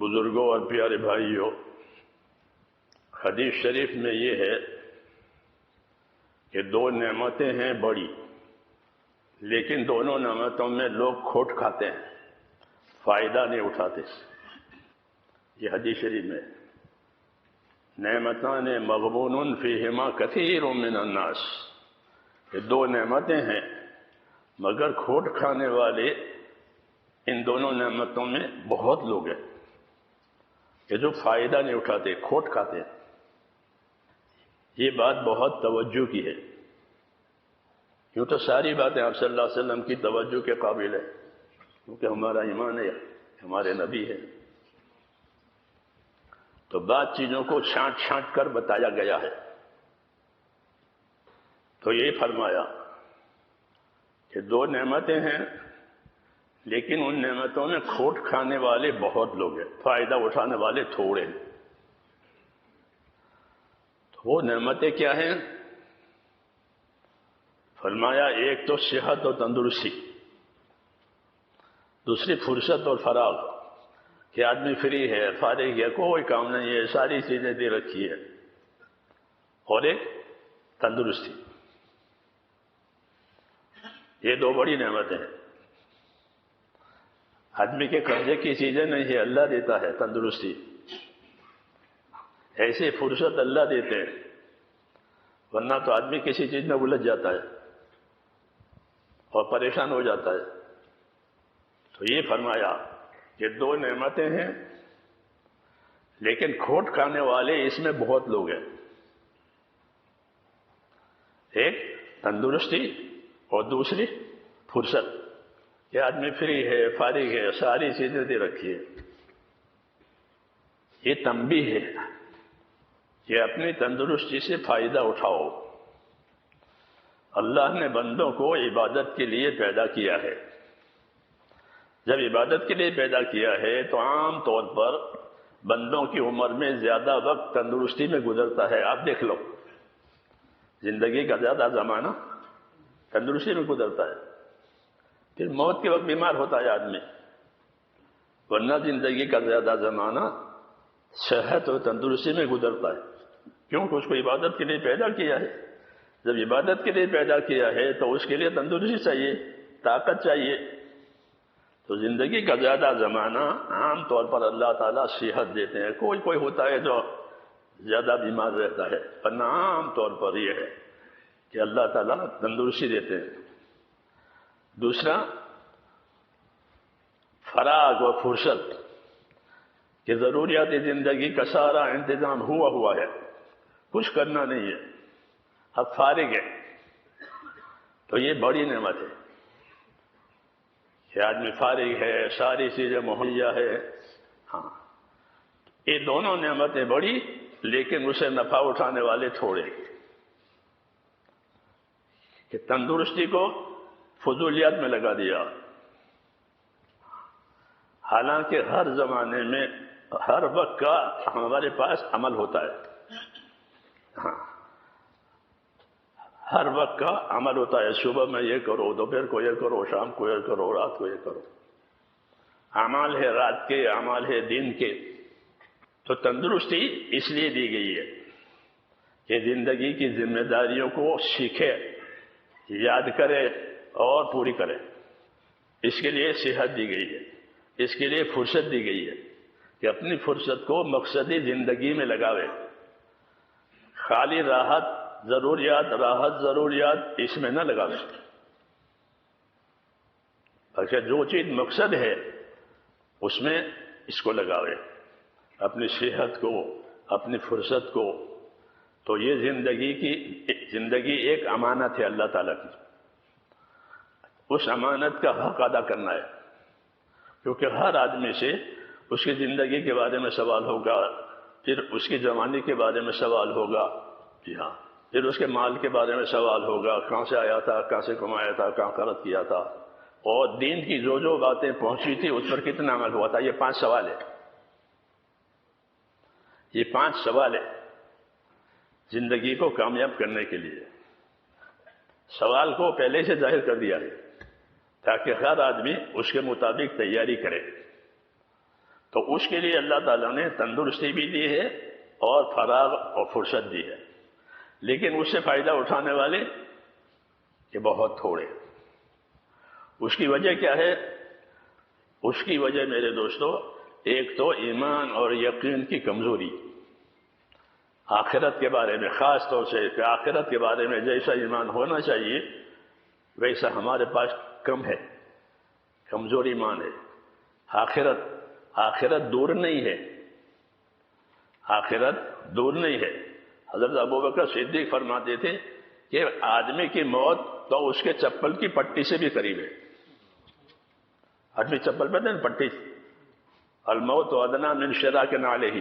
بزرگوں اور پیارے بھائیوں، حدیث شریف میں یہ ہے کہ دو نعمتیں ہیں بڑی، لیکن دونوں نعمتوں میں لوگ کھوٹ کھاتے ہیں، فائدہ نہیں اٹھاتے۔ یہ حدیث شریف میں نعمتان مغبون فیہما کثیر من الناس، یہ دو نعمتیں ہیں مگر کھوٹ کھانے والے ان دونوں نعمتوں میں بہت لوگ ہیں کہ جو فائدہ نہیں اٹھاتے، کھوٹ کھاتے ہیں۔ یہ بات بہت توجہ کی ہے، کیوں تو ساری باتیں آپ صلی اللہ علیہ وسلم کی توجہ کے قابل ہے، کیونکہ ہمارا ایمان ہے، ہمارے نبی ہے، تو بعض چیزوں کو چھانٹ چھانٹ کر بتایا گیا ہے۔ تو یہ فرمایا کہ دو نعمتیں ہیں لیکن ان نعمتوں میں کھوٹ کھانے والے بہت لوگ ہیں، فائدہ اٹھانے والے تھوڑے ہیں۔ تو وہ نعمتیں کیا ہیں؟ فرمایا ایک تو صحت اور تندرستی، دوسری فرصت اور فراغ، کہ آدمی فری ہے، فارغ ہے، کوئی کام نہیں ہے، ساری چیزیں دے رکھی ہے، اور ایک تندرستی۔ یہ دو بڑی نعمتیں ہیں، آدمی کے قبضے کی چیزیں نہیں ہے، اللہ دیتا ہے تندرستی، ایسی فرصت اللہ دیتے ہیں، ورنہ تو آدمی کسی چیز میں الجھ جاتا ہے اور پریشان ہو جاتا ہے۔ تو یہ فرمایا کہ دو نعمتیں ہیں لیکن کھوٹ کھانے والے اس میں بہت لوگ ہیں، ایک تندرستی اور دوسری فرصت، کہ آدمی فری ہے، فارغ ہے، ساری چیزیں دے رکھی ہے۔ یہ تنبیہ ہے کہ اپنی تندرستی سے فائدہ اٹھاؤ۔ اللہ نے بندوں کو عبادت کے لیے پیدا کیا ہے، جب عبادت کے لیے پیدا کیا ہے تو عام طور پر بندوں کی عمر میں زیادہ وقت تندرستی میں گزرتا ہے۔ آپ دیکھ لو، زندگی کا زیادہ زمانہ تندرستی میں گزرتا ہے، پھر موت کے وقت بیمار ہوتا ہے آدمی، ورنہ زندگی کا زیادہ زمانہ صحت اور تندرستی میں گزرتا ہے، کیونکہ اس کو عبادت کے لیے پیدا کیا ہے۔ جب عبادت کے لیے پیدا کیا ہے تو اس کے لیے تندرستی چاہیے، طاقت چاہیے، تو زندگی کا زیادہ زمانہ عام طور پر اللہ تعالیٰ صحت دیتے ہیں۔ کوئی کوئی ہوتا ہے جو زیادہ بیمار رہتا ہے، ورنہ عام طور پر یہ ہے کہ اللہ تعالیٰ تندرستی دیتے ہیں۔ دوسرا فراغ و فرصت، کہ ضروریات زندگی کا سارا انتظام ہوا ہے، کچھ کرنا نہیں ہے، اب فارغ ہے، تو یہ بڑی نعمت ہے کہ آدمی فارغ ہے، ساری چیزیں مہیا ہے۔ ہاں، یہ دونوں نعمتیں بڑی لیکن اسے نفع اٹھانے والے تھوڑے، کہ تندرستی کو فضولیات میں لگا دیا، حالانکہ ہر زمانے میں ہر وقت کا ہمارے پاس عمل ہوتا ہے۔ ہاں، ہر وقت کا عمل ہوتا ہے، صبح میں یہ کرو، دوپہر کو یہ کرو، شام کو یہ کرو، رات کو یہ کرو، اعمال ہے رات کے، اعمال ہے دن کے۔ تو تندرستی اس لیے دی گئی ہے کہ زندگی کی ذمہ داریوں کو سیکھے، یاد کرے اور پوری کرے، اس کے لیے صحت دی گئی ہے، اس کے لیے فرصت دی گئی ہے کہ اپنی فرصت کو مقصدی زندگی میں لگاوے، خالی راحت ضروریات اس میں نہ لگاوے، بلکہ جو چیز مقصد ہے اس میں اس کو لگاوے، اپنی صحت کو، اپنی فرصت کو۔ تو یہ زندگی ایک امانت ہے اللہ تعالیٰ کی، اس امانت کا حق ادا کرنا ہے، کیونکہ ہر آدمی سے اس کی زندگی کے بارے میں سوال ہوگا، پھر اس کی جوانی کے بارے میں سوال ہوگا، جی ہاں، پھر اس کے مال کے بارے میں سوال ہوگا، کہاں سے آیا تھا، کہاں سے کمایا تھا، کہاں خرچ کیا تھا، اور دین کی جو باتیں پہنچی تھی اس پر کتنا عمل ہوا تھا۔ یہ 5 سوال ہے، یہ 5 سوال ہے زندگی کو کامیاب کرنے کے لیے۔ سوال کو پہلے سے ظاہر کر دیا ہے تاکہ ہر آدمی اس کے مطابق تیاری کرے۔ تو اس کے لیے اللہ تعالیٰ نے تندرستی بھی دی ہے اور فراغ اور فرصت دی ہے، لیکن اس سے فائدہ اٹھانے والے یہ بہت تھوڑے۔ اس کی وجہ کیا ہے؟ اس کی وجہ میرے دوستو، ایک تو ایمان اور یقین کی کمزوری، آخرت کے بارے میں، خاص طور سے کہ آخرت کے بارے میں جیسا ایمان ہونا چاہیے ویسا ہمارے پاس کم ہے، کمزور ایمان ہے۔ آخرت دور نہیں ہے، آخرت دور نہیں ہے۔ حضرت ابوبکر صدیق فرماتے تھے کہ آدمی کی موت تو اس کے چپل کی پٹی سے بھی قریب ہے۔ آدمی چپل پہنتے ہیں پٹی، الموت ادنیٰ من شراک نعلہ،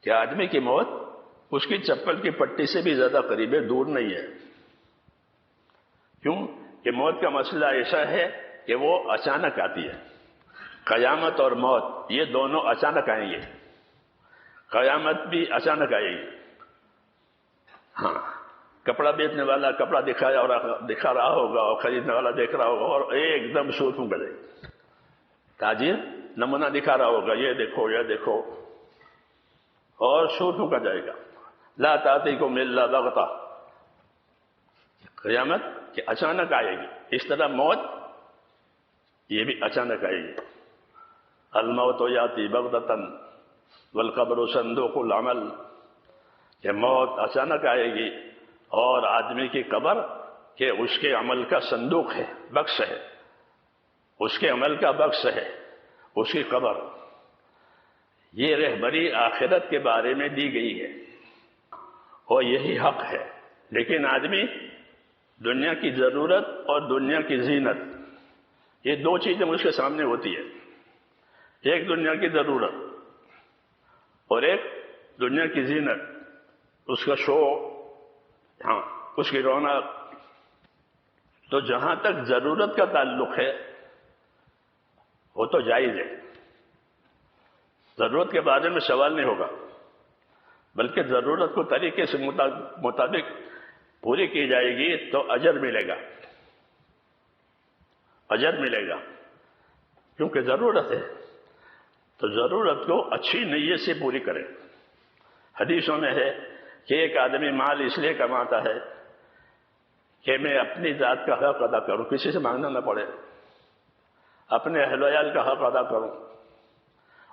کہ آدمی کی موت اس کی چپل کی پٹی سے بھی زیادہ قریب ہے، دور نہیں ہے۔ کیوں کہ موت کا مسئلہ ایسا ہے کہ وہ اچانک آتی ہے۔ قیامت اور موت یہ دونوں اچانک آئیں گے، قیامت بھی اچانک آئے گی۔ ہاں، کپڑا بیچنے والا کپڑا دکھا رہا ہوگا اور خریدنے والا دیکھ رہا ہوگا اور ایک دم سوٹ میں گئے، تاجر نمونہ دکھا رہا ہوگا، یہ دیکھو یہ دیکھو، اور سوٹ کا جائے گا۔ لا تأتیکم الا بغتہ، قیامت کہ اچانک آئے گی، اس طرح موت یہ بھی اچانک آئے گی۔ الموت یاتی بغتۃ والقبر صندوق العمل، کہ موت اچانک آئے گی اور آدمی کی قبر کہ اس کے عمل کا صندوق ہے، بکس ہے، اس کے عمل کا بکس ہے اس کی قبر۔ یہ رہبری آخرت کے بارے میں دی گئی ہے اور یہی حق ہے، لیکن آدمی دنیا کی ضرورت اور دنیا کی زینت، یہ دو چیزیں اس کے سامنے ہوتی ہے، ایک دنیا کی ضرورت اور ایک دنیا کی زینت، اس کا شو، ہاں اس کی رونق۔ تو جہاں تک ضرورت کا تعلق ہے وہ تو جائز ہے، ضرورت کے بارے میں سوال نہیں ہوگا، بلکہ ضرورت کو طریقے سے مطابق پوری کی جائے گی تو اجر ملے گا، اجر ملے گا، کیونکہ ضرورت ہے۔ تو ضرورت کو اچھی نیت سے پوری کریں۔ حدیثوں میں ہے کہ ایک آدمی مال اس لیے کماتا ہے کہ میں اپنی ذات کا حق ادا کروں، کسی سے مانگنا نہ پڑے، اپنے اہل و عیال کا حق ادا کروں،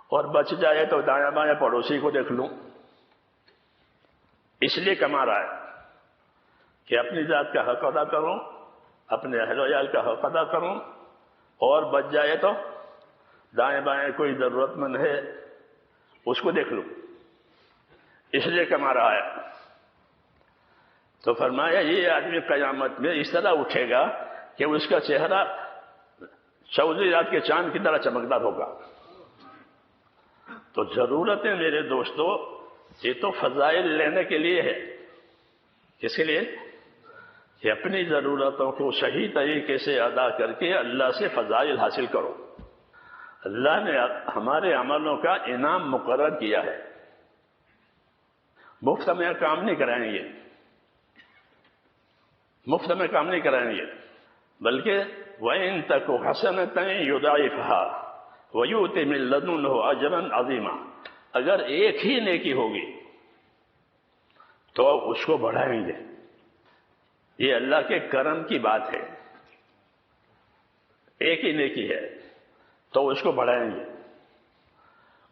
اور بچ جائے تو دایاں بایاں پڑوسی کو دیکھ لوں۔ اس لیے کما رہا ہے کہ اپنی ذات کا حق ادا کروں، اپنے اہل و عیال کا حق ادا کروں، اور بچ جائے تو دائیں بائیں کوئی ضرورت مند ہے اس کو دیکھ لوں، اس لیے کما رہا ہے۔ تو فرمایا یہ آدمی قیامت میں اس طرح اٹھے گا کہ اس کا چہرہ سعودی رات کے چاند کی طرح چمکدار ہوگا۔ تو ضرورتیں میرے دوستو یہ تو فضائل لینے کے لیے ہے، کس کے لیے؟ کہ اپنی ضرورتوں کو صحیح طریقے سے ادا کر کے اللہ سے فضائل حاصل کرو۔ اللہ نے ہمارے عملوں کا انعام مقرر کیا ہے، مفت میں کام نہیں کرائیں گے، مفت میں کام نہیں کرائیں گے، بلکہ وَإِن تَكُ حَسَنَةً يُضَاعِفْهَا وَيُؤْتِ مِن لَّدُنْهُ أَجْرًا عَظِيمًا، اگر ایک ہی نیکی ہوگی تو اس کو بڑھائیں گے۔ یہ اللہ کے کرم کی بات ہے، ایک ہی نیکی ہے تو اس کو بڑھائیں گے،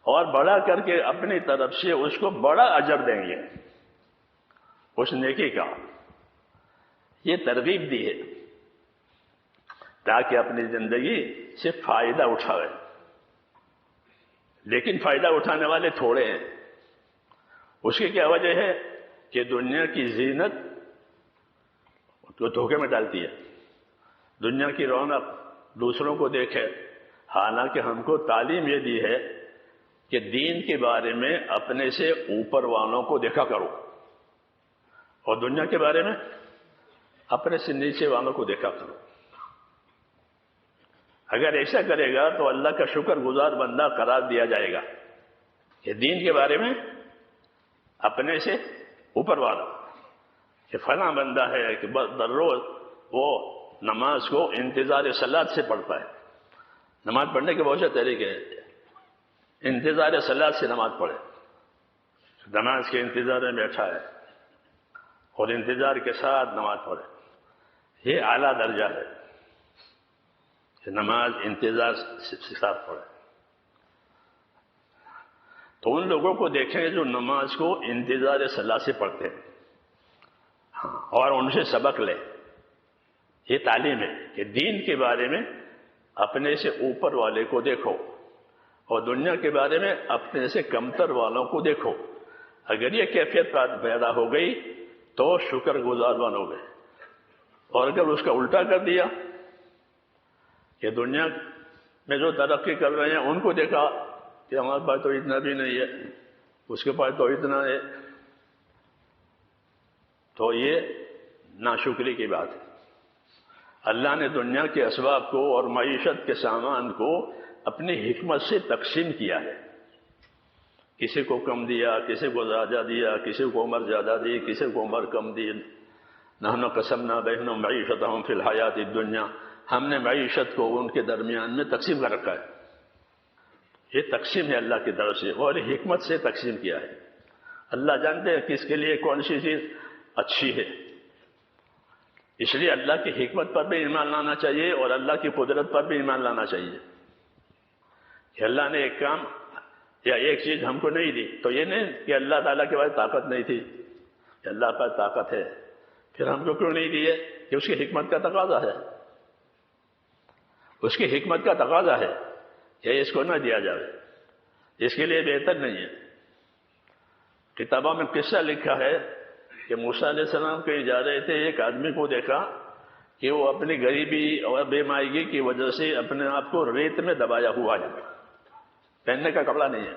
اور بڑھا کر کے اپنی طرف سے اس کو بڑا اجر دیں گے اس نیکی کا۔ یہ ترغیب دی ہے تاکہ اپنی زندگی سے فائدہ اٹھائے، لیکن فائدہ اٹھانے والے تھوڑے ہیں۔ اس کی کیا وجہ ہے کہ دنیا کی زینت کو دھوکے میں ڈالتی ہے، دنیا کی رونق دوسروں کو دیکھے، حالانکہ ہم کو تعلیم یہ دی ہے کہ دین کے بارے میں اپنے سے اوپر والوں کو دیکھا کرو، اور دنیا کے بارے میں اپنے سے نیچے والوں کو دیکھا کرو۔ اگر ایسا کرے گا تو اللہ کا شکر گزار بندہ قرار دیا جائے گا کہ دین کے بارے میں اپنے سے اوپر والا، کہ فلاں بندہ ہے کہ در روز وہ نماز کو انتظار صلاۃ سے پڑھتا ہے۔ نماز پڑھنے کے بہت سے طریقے ہیں، انتظار صلاۃ سے نماز پڑھے، نماز کے انتظار میں بیٹھا ہے اور انتظار کے ساتھ نماز پڑھے، یہ اعلیٰ درجہ ہے کہ نماز انتظار سے ساتھ پڑھے۔ تو ان لوگوں کو دیکھیں جو نماز کو انتظار صلاۃ سے پڑھتے ہیں اور ان سے سبق لے، یہ تعلیم ہے کہ دین کے بارے میں اپنے سے اوپر والے کو دیکھو اور دنیا کے بارے میں اپنے سے کمتر والوں کو دیکھو۔ اگر یہ کیفیت پیدا ہو گئی تو شکر گزار بنو گے، اور اگر اس کا الٹا کر دیا کہ دنیا میں جو ترقی کر رہے ہیں ان کو دیکھا کہ ہمارے پاس تو اتنا بھی نہیں ہے، اس کے پاس تو اتنا ہے، تو یہ ناشکری کی بات ہے۔ اللہ نے دنیا کے اسباب کو اور معیشت کے سامان کو اپنی حکمت سے تقسیم کیا ہے، کسی کو کم دیا، کسی کو زیادہ دیا، کسی کو عمر زیادہ دی، کسی کو عمر کم دی۔ نحن قسمنا بینہم معیشتہم فی الحیات الدنیا، ہم نے معیشت کو ان کے درمیان میں تقسیم کر رکھا ہے۔ یہ تقسیم ہے اللہ کی طرف سے اور حکمت سے تقسیم کیا ہے۔ اللہ جانتے ہیں کس کے لیے کون سی چیز اچھی ہے، اس لیے اللہ کی حکمت پر بھی ایمان لانا چاہیے اور اللہ کی قدرت پر بھی ایمان لانا چاہیے کہ اللہ نے ایک کام یا ایک چیز ہم کو نہیں دی تو یہ نہیں کہ اللہ تعالیٰ کے پاس طاقت نہیں تھی، کہ اللہ کے پاس طاقت ہے، پھر ہم کو کیوں نہیں دی ہے؟ کہ اس کی حکمت کا تقاضا ہے، اس کی حکمت کا تقاضا ہے کہ اس کو نہ دیا جائے، اس کے لیے بہتر نہیں ہے۔ کتابوں میں قصہ لکھا ہے کہ موسیٰ علیہ السلام کہیں جا رہے تھے، ایک آدمی کو دیکھا کہ وہ اپنی غریبی اور بے مائگی کی وجہ سے اپنے آپ کو ریت میں دبایا ہوا ہے، پہننے کا کپڑا نہیں ہے،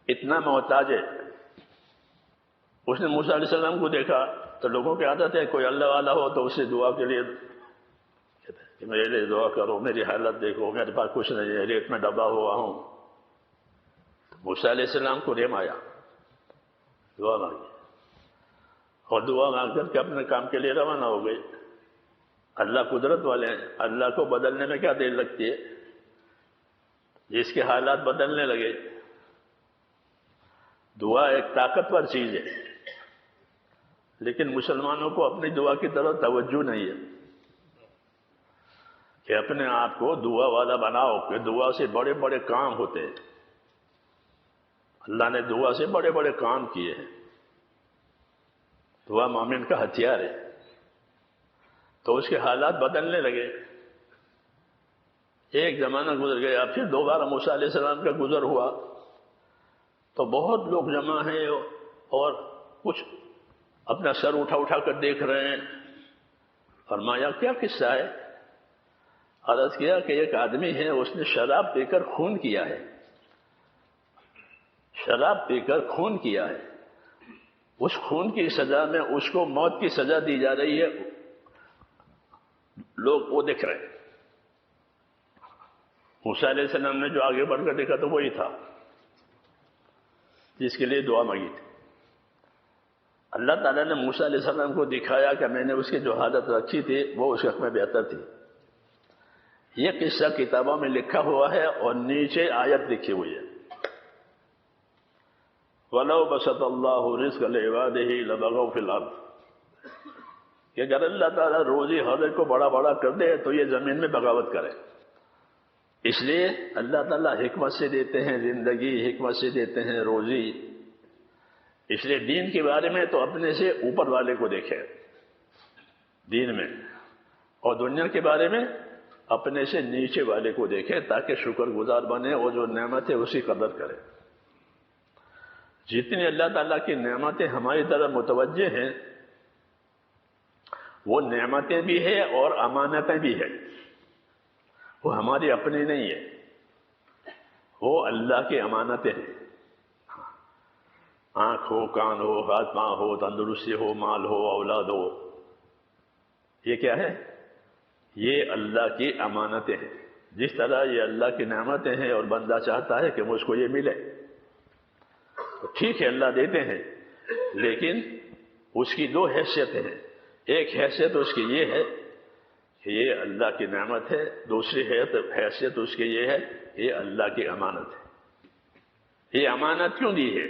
اتنا محتاج ہے۔ اس نے موسیٰ علیہ السلام کو دیکھا تو لوگوں کی عادت ہے کوئی اللہ والا ہو تو اس سے دعا کے لیے کہ میرے لیے دعا کرو، میری حالت دیکھو، میرے پاس کچھ نہیں ہے، ریت میں دبا ہوا ہوں۔ موسیٰ علیہ السلام کو رحم آیا، دعا مانگی اور دعا مانگ کر کے اپنے کام کے لیے روانہ ہو گئی۔ اللہ قدرت والے ہیں، اللہ کو بدلنے میں کیا دیر لگتی ہے؟ جس کے حالات بدلنے لگے۔ دعا ایک طاقتور چیز ہے، لیکن مسلمانوں کو اپنی دعا کی طرف توجہ نہیں ہے کہ اپنے آپ کو دعا والا بناؤ کہ دعا سے بڑے بڑے کام ہوتے ہیں۔ اللہ نے دعا سے بڑے بڑے کام کیے ہیں، دعا مومن کا ہتھیار ہے۔ تو اس کے حالات بدلنے لگے، ایک زمانہ گزر گیا، پھر دوبارہ موسیٰ علیہ السلام کا گزر ہوا تو بہت لوگ جمع ہیں اور کچھ اپنا سر اٹھا اٹھا کر دیکھ رہے ہیں۔ فرمایا کیا قصہ ہے؟ عرض کیا کہ ایک آدمی ہے، اس نے شراب پی کر خون کیا ہے، شراب پی کر خون کیا ہے، اس خون کی سزا میں اس کو موت کی سزا دی جا رہی ہے، لوگ وہ دیکھ رہے ہیں۔ موسیٰ علیہ السلام نے جو آگے بڑھ کر دیکھا تو وہی تھا جس کے لیے دعا مانگی تھی۔ اللہ تعالیٰ نے موسیٰ علیہ السلام کو دکھایا کہ میں نے اس کی جو حالت رکھی تھی وہ اس وقت میں بہتر تھی۔ یہ قصہ کتابوں میں لکھا ہوا ہے اور نیچے آیت لکھی ہوئی ہے، وَلَوْ بَسَطَ اللَّهُ رِزْقَ لِعِبَادِهِ لَبَغَوْا فِي الْأَرْضِ، کہ اگر اللہ تعالیٰ روزی ہر ایک کو بڑا بڑا کر دے تو یہ زمین میں بغاوت کرے۔ اس لیے اللہ تعالیٰ حکمت سے دیتے ہیں زندگی، حکمت سے دیتے ہیں روزی۔ اس لیے دین کے بارے میں تو اپنے سے اوپر والے کو دیکھے دین میں، اور دنیا کے بارے میں اپنے سے نیچے والے کو دیکھے تاکہ شکر گزار بنے اور جو نعمت ہے اسی قدر کرے۔ جتنی اللہ تعالیٰ کی نعمتیں ہماری طرف متوجہ ہیں وہ نعمتیں بھی ہیں اور امانتیں بھی ہیں، وہ ہماری اپنی نہیں ہے، وہ اللہ کی امانتیں ہیں۔ آنکھ ہو، کان ہو، ہاتھ پاؤں ہو، تندرستی ہو، مال ہو، اولاد ہو، یہ کیا ہے؟ یہ اللہ کی امانتیں ہیں۔ جس طرح یہ اللہ کی نعمتیں ہیں اور بندہ چاہتا ہے کہ مجھ کو یہ ملے تو ٹھیک ہے اللہ دیتے ہیں، لیکن اس کی دو حیثیتیں ہیں۔ ایک حیثیت اس کی یہ ہے کہ یہ اللہ کی نعمت ہے، دوسری حیثیت اس کی یہ ہے یہ اللہ کی امانت ہے۔ یہ امانت کیوں دی ہے؟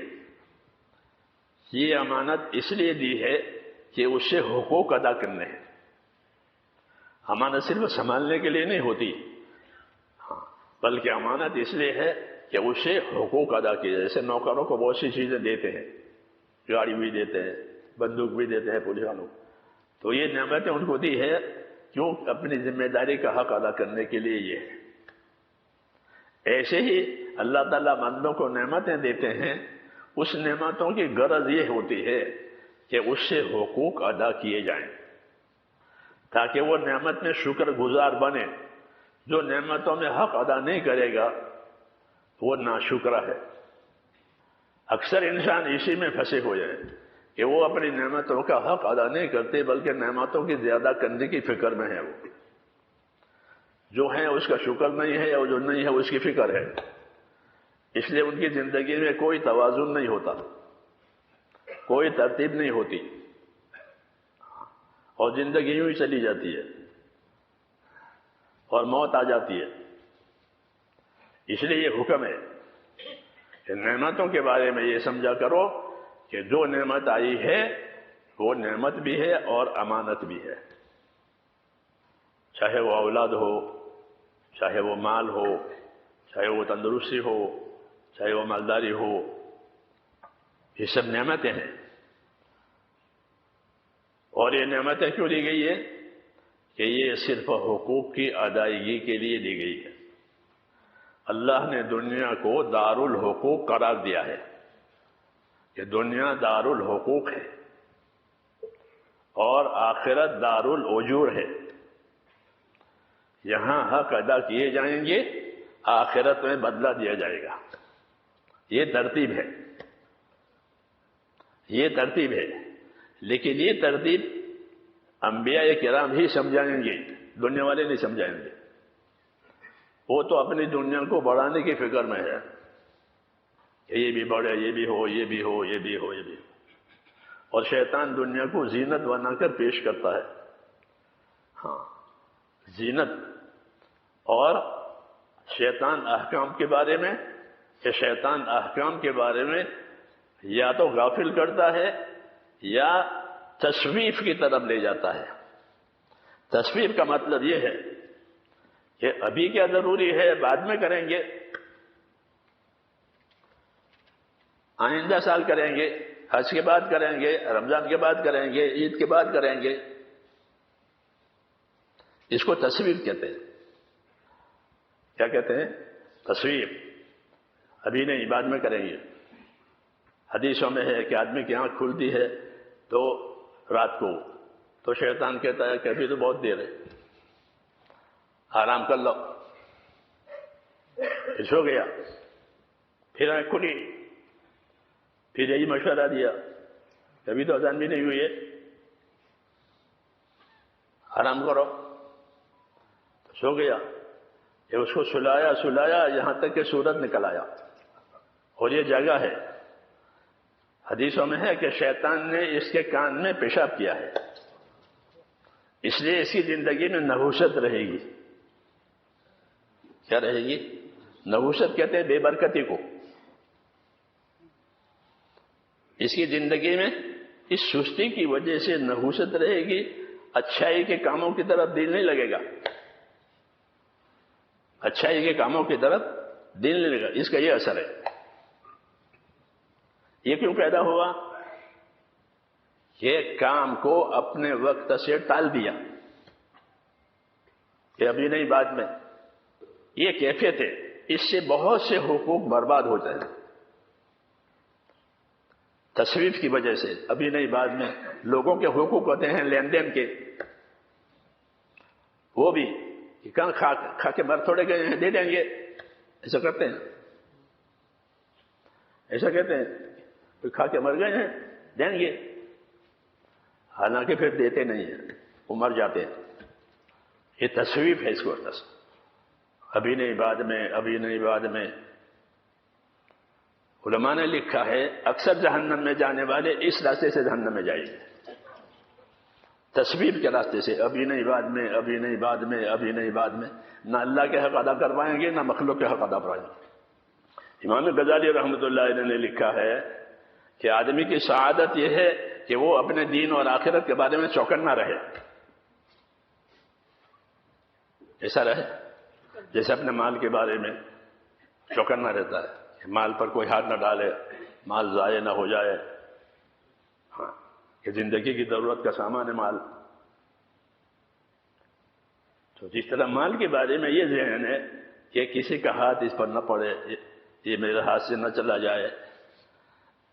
یہ امانت اس لیے دی ہے کہ اس سے حقوق ادا کرنے ہیں۔ امانت صرف سنبھالنے کے لیے نہیں ہوتی، بلکہ امانت اس لیے ہے کہ اس سے حقوق ادا کیے جائے۔ جیسے نوکروں کو بہت سی چیزیں دیتے ہیں، گاڑی بھی دیتے ہیں، بندوق بھی دیتے ہیں پولیس والوں، تو یہ نعمتیں ان کو دی ہے کیوں؟ اپنی ذمہ داری کا حق ادا کرنے کے لیے یہ ہے۔ ایسے ہی اللہ تعالیٰ بندوں کو نعمتیں دیتے ہیں، اس نعمتوں کی غرض یہ ہوتی ہے کہ اس سے حقوق ادا کیے جائیں، تاکہ وہ نعمت میں شکر گزار بنے۔ جو نعمتوں میں حق ادا نہیں کرے گا وہ ناشکرا ہے۔ اکثر انسان اسی میں پھنسے ہوئے ہیں کہ وہ اپنی نعمتوں کا حق ادا نہیں کرتے، بلکہ نعمتوں کی زیادہ کرنے کی فکر میں ہے۔ وہ جو ہے اس کا شکر نہیں ہے، اور جو نہیں ہے اس کی فکر ہے، اس لیے ان کی زندگی میں کوئی توازن نہیں ہوتا، کوئی ترتیب نہیں ہوتی، اور زندگی یوں ہی چلی جاتی ہے اور موت آ جاتی ہے۔ اس لیے یہ حکم ہے کہ نعمتوں کے بارے میں یہ سمجھا کرو کہ جو نعمت آئی ہے وہ نعمت بھی ہے اور امانت بھی ہے، چاہے وہ اولاد ہو، چاہے وہ مال ہو، چاہے وہ تندرستی ہو، چاہے وہ مالداری ہو، یہ سب نعمتیں ہیں۔ اور یہ نعمتیں کیوں دی گئی ہے؟ کہ یہ صرف حقوق کی ادائیگی کے لیے دی گئی ہے۔ اللہ نے دنیا کو دار الحقوق قرار دیا ہے کہ دنیا دار الحقوق ہے اور آخرت دار الاجور ہے۔ یہاں حق ادا کیے جائیں گے، آخرت میں بدلہ دیا جائے گا۔ یہ ترتیب ہے، یہ ترتیب ہے، لیکن یہ ترتیب انبیاء کرام ہی سمجھائیں گے، دنیا والے نہیں سمجھائیں گے۔ وہ تو اپنی دنیا کو بڑھانے کی فکر میں ہے کہ یہ بھی بڑھے، یہ بھی ہو، یہ بھی ہو، یہ بھی ہو، یہ بھی ہو، اور شیطان دنیا کو زینت بنا کر پیش کرتا ہے۔ ہاں، زینت۔ اور شیطان احکام کے بارے میں، کہ شیطان احکام کے بارے میں یا تو غافل کرتا ہے یا تصویف کی طرف لے جاتا ہے۔ تصویف کا مطلب یہ ہے کہ ابھی کیا ضروری ہے بعد میں کریں گے، آئندہ سال کریں گے، حج کے بعد کریں گے، رمضان کے بعد کریں گے، عید کے بعد کریں گے۔ اس کو تصویف کہتے ہیں۔ کیا کہتے ہیں؟ تصویف۔ ابھی نہیں، بعد میں کریں گے۔ حدیثوں میں ہے کہ آدمی کی آنکھ کھلتی ہے تو رات کو، تو شیطان کہتا ہے کہ ابھی تو بہت دیر ہے، آرام کر لو۔ پھر سو گیا، پھر آنکھ کھلی، پھر یہی مشورہ دیا کہ ابھی تو اذان بھی نہیں ہوئی ہے، آرام کرو۔ تو سو گیا۔ یہ اس کو سلایا یہاں تک کہ سورج نکل آیا، اور یہ جگہ ہے۔ حدیثوں میں ہے کہ شیطان نے اس کے کان میں پیشاب کیا ہے، اس لیے اس کی زندگی میں نحوست رہے گی۔ کیا رہے گی؟ نحوست کہتے ہیں بے برکتی کو۔ اس کی زندگی میں اس سستی کی وجہ سے نحوست رہے گی، اچھائی کے کاموں کی طرف دل نہیں لگے گا، اچھائی کے کاموں کی طرف دل نہیں لگے گا۔ اس کا یہ اثر ہے۔ یہ کیوں پیدا ہوا؟ یہ کام کو اپنے وقت سے ٹال دیا کہ ابھی نہیں بعد میں۔ یہ کیفیت ہے، اس سے بہت سے حقوق برباد ہوتے ہیں تصویف کی وجہ سے۔ ابھی نہیں بعد میں۔ لوگوں کے حقوق ہوتے ہیں لین دین کے، وہ بھی کہاں کھا کے مر تھوڑے گئے ہیں، دے دیں گے، ایسا کرتے ہیں، ایسا کہتے ہیں کہ کھا کے مر گئے ہیں دیں گے، حالانکہ پھر دیتے نہیں ہیں، وہ مر جاتے ہیں۔ یہ تصویف ہے، اس کو ابھی نہیں بعد میں، ابھی نہیں بعد میں۔ علماء نے لکھا ہے اکثر جہنم میں جانے والے اس راستے سے جہنم میں جائیں گے، تصویر کے راستے سے، ابھی نہیں بعد میں، ابھی نہیں بعد میں، ابھی نہیں بعد میں، نہ اللہ کے حق ادا کر پائیں گے نہ مخلوق کے حق ادا کر پائیں گے۔ امام غزالی رحمۃ اللہ علیہ نے لکھا ہے کہ آدمی کی سعادت یہ ہے کہ وہ اپنے دین اور آخرت کے بارے میں چوکنا رہے، ایسا رہے جیسے اپنے مال کے بارے میں چوکنا رہتا ہے کہ مال پر کوئی ہاتھ نہ ڈالے، مال ضائع نہ ہو جائے، ہاں کہ زندگی کی ضرورت کا سامان ہے مال۔ تو جس طرح مال کے بارے میں یہ ذہن ہے کہ کسی کا ہاتھ اس پر نہ پڑے، یہ میرے ہاتھ سے نہ چلا جائے،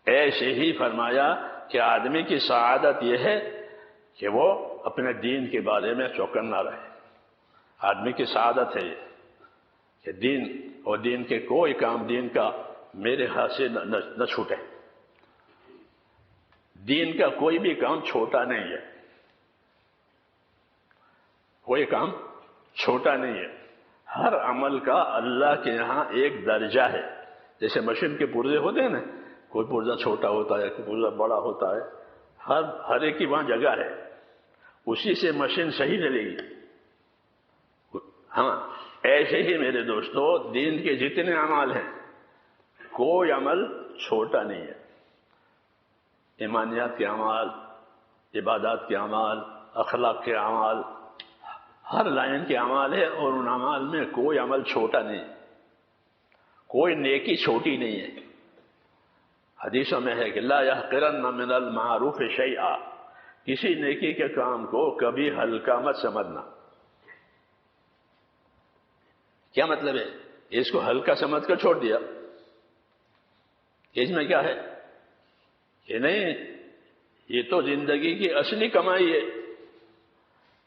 ایسے ہی فرمایا کہ آدمی کی سعادت یہ ہے کہ وہ اپنے دین کے بارے میں چوکنا رہے۔ آدمی کی سعادت ہے یہ کہ دین اور دین کے کوئی کام دین کا میرے ہاتھ سے نہ چھوٹے، دین کا کوئی بھی کام چھوٹا نہیں ہے، کوئی کام چھوٹا نہیں ہے، ہر عمل کا اللہ کے یہاں ایک درجہ ہے۔ جیسے مشین کے پرزے ہوتے ہیں نا، کوئی پرزہ چھوٹا ہوتا ہے، کوئی پرزہ بڑا ہوتا ہے، ہر ایک کی وہاں جگہ ہے، اسی سے مشین صحیح چلے گی۔ ہاں ایسے ہی میرے دوستو دین کے جتنے اعمال ہیں کوئی عمل چھوٹا نہیں ہے، ایمانیات کے اعمال، عبادات کے اعمال، اخلاق کے اعمال، ہر لائن کے اعمال ہے، اور ان اعمال میں کوئی عمل چھوٹا نہیں، کوئی نیکی چھوٹی نہیں ہے۔ حدیثوں میں ہے کہ لا یحقرن من المعروف شیئا، کسی نیکی کے کام کو کبھی ہلکا مت سمجھنا۔ کیا مطلب ہے؟ اس کو ہلکا سمجھ کر چھوڑ دیا، اس میں کیا ہے کہ نہیں، یہ تو زندگی کی اصلی کمائی ہے،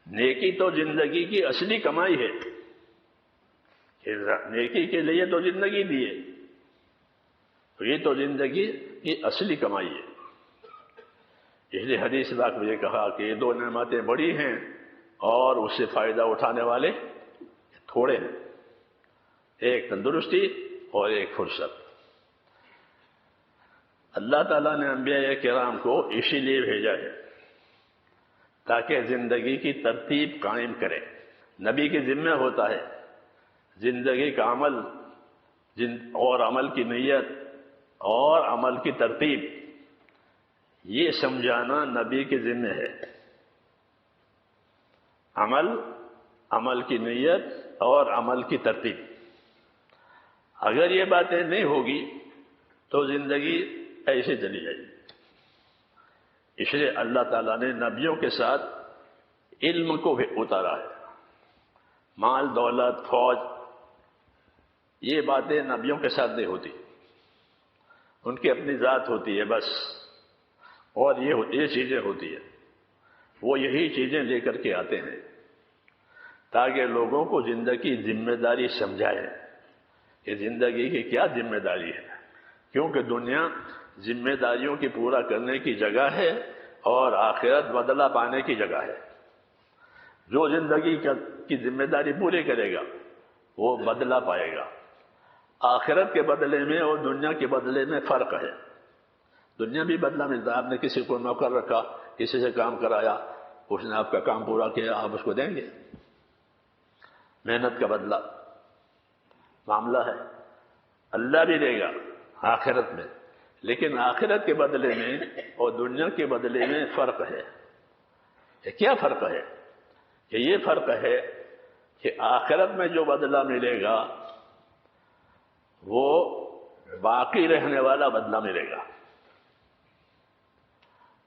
نیکی تو زندگی کی اصلی کمائی ہے، نیکی کے لیے تو زندگی دی ہے، تو یہ تو زندگی کی اصلی کمائی ہے۔ اس لیے حدیث پاک میں یہ کہا کہ یہ دو نعمتیں بڑی ہیں اور اس سے فائدہ اٹھانے والے تھوڑے ہیں، ایک تندرستی اور ایک فرصت۔ اللہ تعالیٰ نے انبیاء کرام کو اسی لیے بھیجا ہے تاکہ زندگی کی ترتیب قائم کرے۔ نبی کے ذمہ ہوتا ہے زندگی کا عمل اور عمل کی نیت اور عمل کی ترتیب یہ سمجھانا نبی کے ذمہ ہے۔ عمل کی نیت اور عمل کی ترتیب، اگر یہ باتیں نہیں ہوگی تو زندگی ایسے چلی جائے گی۔ اس لیے اللہ تعالیٰ نے نبیوں کے ساتھ علم کو بھی اتارا ہے۔ مال، دولت، فوج، یہ باتیں نبیوں کے ساتھ نہیں ہوتی، ان کی اپنی ذات ہوتی ہے بس، اور یہ چیزیں ہوتی ہیں، وہ یہی چیزیں لے کر کے آتے ہیں تاکہ لوگوں کو زندگی کی ذمہ داری سمجھائے کہ زندگی کی کیا ذمہ داری ہے، کیونکہ دنیا ذمہ داریوں کی پورا کرنے کی جگہ ہے اور آخرت بدلہ پانے کی جگہ ہے۔ جو زندگی کی ذمہ داری پوری کرے گا وہ بدلہ پائے گا۔ آخرت کے بدلے میں اور دنیا کے بدلے میں فرق ہے۔ دنیا بھی بدلہ ملتا ہے، آپ نے کسی کو نوکر رکھا، کسی سے کام کرایا، اس نے آپ کا کام پورا کیا، آپ اس کو دیں گے، محنت کا بدلہ معاملہ ہے۔ اللہ بھی دے گا آخرت میں، لیکن آخرت کے بدلے میں اور دنیا کے بدلے میں فرق ہے۔ یہ کیا فرق ہے؟ کہ یہ فرق ہے کہ آخرت میں جو بدلہ ملے گا وہ باقی رہنے والا بدلہ ملے گا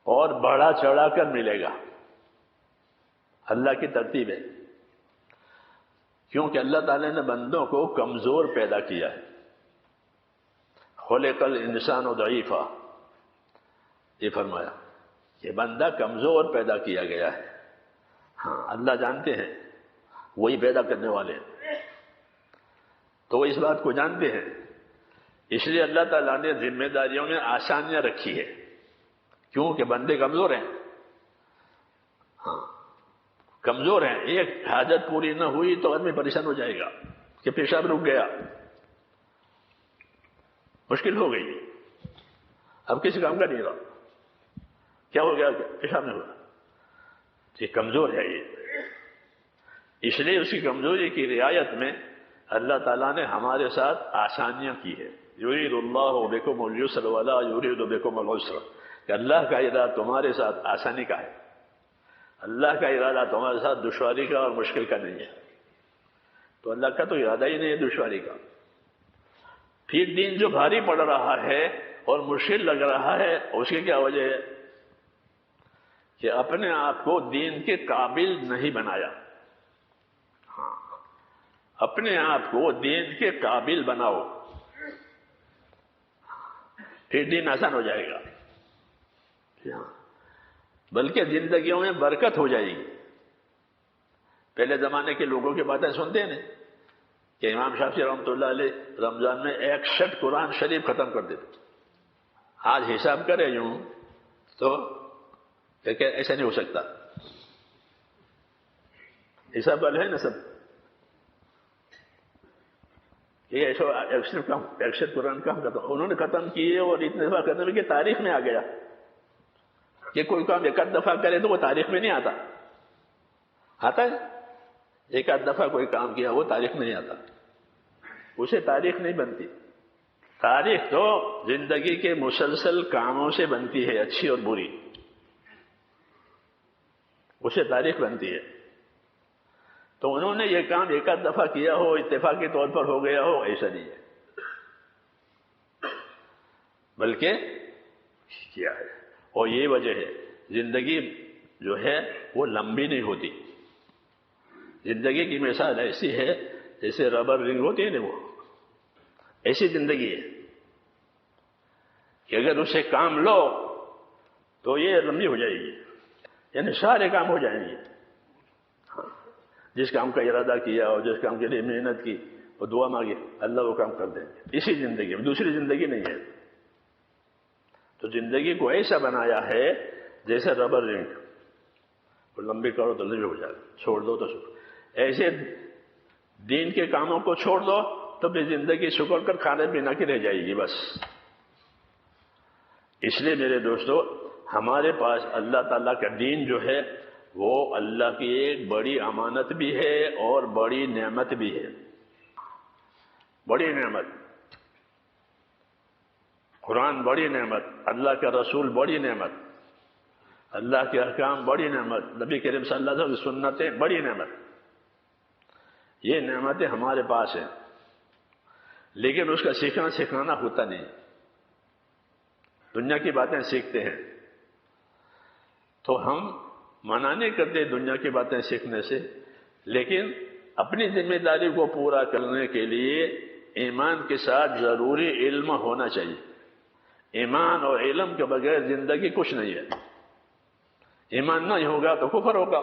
اور بڑھا چڑھا کر ملے گا۔ اللہ کی ترتیب ہے، کیونکہ اللہ تعالی نے بندوں کو کمزور پیدا کیا ہے۔ خلق الانسان ضعیفا، یہ فرمایا کہ بندہ کمزور پیدا کیا گیا ہے۔ ہاں اللہ جانتے ہیں، وہی پیدا کرنے والے ہیں، تو وہ اس بات کو جانتے ہیں، اس لیے اللہ تعالیٰ نے ذمہ داریوں میں آسانیاں رکھی ہے، کیونکہ بندے کمزور ہیں۔ ہاں کمزور ہیں، ایک حاجت پوری نہ ہوئی تو آدمی پریشان ہو جائے گا کہ پیشاب رک گیا، مشکل ہو گئی، اب کسی کام کا نہیں رہا، کیا ہو گیا، پیشاب نہیں ہو رہا، یہ کمزور ہے یہ، اس لیے اس کی کمزوری کی رعایت میں اللہ تعالیٰ نے ہمارے ساتھ آسانیاں کی ہے. یرید اللہ بکم اليسر ولا یرید بکم العسر، کہ اللہ کا ارادہ تمہارے ساتھ آسانی کا ہے، اللہ کا ارادہ تمہارے ساتھ دشواری کا اور مشکل کا نہیں ہے. تو اللہ کا تو ارادہ ہی نہیں ہے دشواری کا. پھر دین جو بھاری پڑ رہا ہے اور مشکل لگ رہا ہے، اس کی کیا وجہ ہے؟ کہ اپنے آپ کو دین کے قابل نہیں بنایا. ہاں، اپنے آپ کو دین کے قابل بناؤ، پھر دین آسان ہو جائے گا. بلکہ زندگیوں میں برکت ہو جائے گی. پہلے زمانے کے لوگوں کی باتیں سنتے ہیں کہ امام شافعی رحمۃ اللہ علیہ رمضان میں 61 قرآن شریف ختم کر دیتے. آج حساب کرے یوں تو کہ ایسا نہیں ہو سکتا. حساب والے ہے نا سب، یہ 61 قرآن کام کرتا انہوں نے ختم کیے، اور اتنے دفعہ ختم کہ تاریخ میں آ گیا کہ کوئی کام ایک آدھ دفعہ کرے تو وہ تاریخ میں نہیں آتا. آتا ہے ایک آدھ دفعہ کوئی کام کیا وہ تاریخ میں نہیں آتا، اسے تاریخ نہیں بنتی. تاریخ تو زندگی کے مسلسل کاموں سے بنتی ہے، اچھی اور بری، اسے تاریخ بنتی ہے. تو انہوں نے یہ کام ایک آدھ دفعہ کیا ہو، اتفاقی طور پر ہو گیا ہو، ایسا نہیں ہے، بلکہ کیا ہے. اور یہ وجہ ہے زندگی جو ہے وہ لمبی نہیں ہوتی. زندگی کی مثال ایسی ہے جیسے ربر رنگ ہوتی ہے نا، وہ ایسی زندگی ہے کہ اگر اسے کام لو تو یہ لمبی ہو جائے گی، یعنی سارے کام ہو جائیں گے. جس کام کا ارادہ کیا اور جس کام کے لیے محنت کی وہ دعا مانگی، اللہ وہ کام کر دیں گے. اسی زندگی میں، دوسری زندگی نہیں ہے. تو زندگی کو ایسا بنایا ہے جیسے ربر رنگ، وہ لمبی کرو تو لمبی ہو جائے، چھوڑ دو تو چھوڑ. ایسے دین کے کاموں کو چھوڑ دو تو پھر زندگی سکڑ کر کھانے پینا کی رہ جائے گی بس. اس لیے میرے دوستو، ہمارے پاس اللہ تعالیٰ کا دین جو ہے وہ اللہ کی ایک بڑی امانت بھی ہے اور بڑی نعمت بھی ہے. بڑی نعمت، قرآن بڑی نعمت، اللہ کا رسول بڑی نعمت، اللہ کے احکام بڑی نعمت، نبی کریم صلی اللہ علیہ وسلم کی سنتیں بڑی نعمت. یہ نعمتیں ہمارے پاس ہیں، لیکن اس کا سیکھنا سکھانا ہوتا نہیں. دنیا کی باتیں سیکھتے ہیں تو ہم منع نہیں کرتے دنیا کی باتیں سیکھنے سے، لیکن اپنی ذمہ داری کو پورا کرنے کے لیے ایمان کے ساتھ ضروری علم ہونا چاہیے. ایمان اور علم کے بغیر زندگی کچھ نہیں ہے. ایمان نہیں ہوگا تو کفر ہوگا،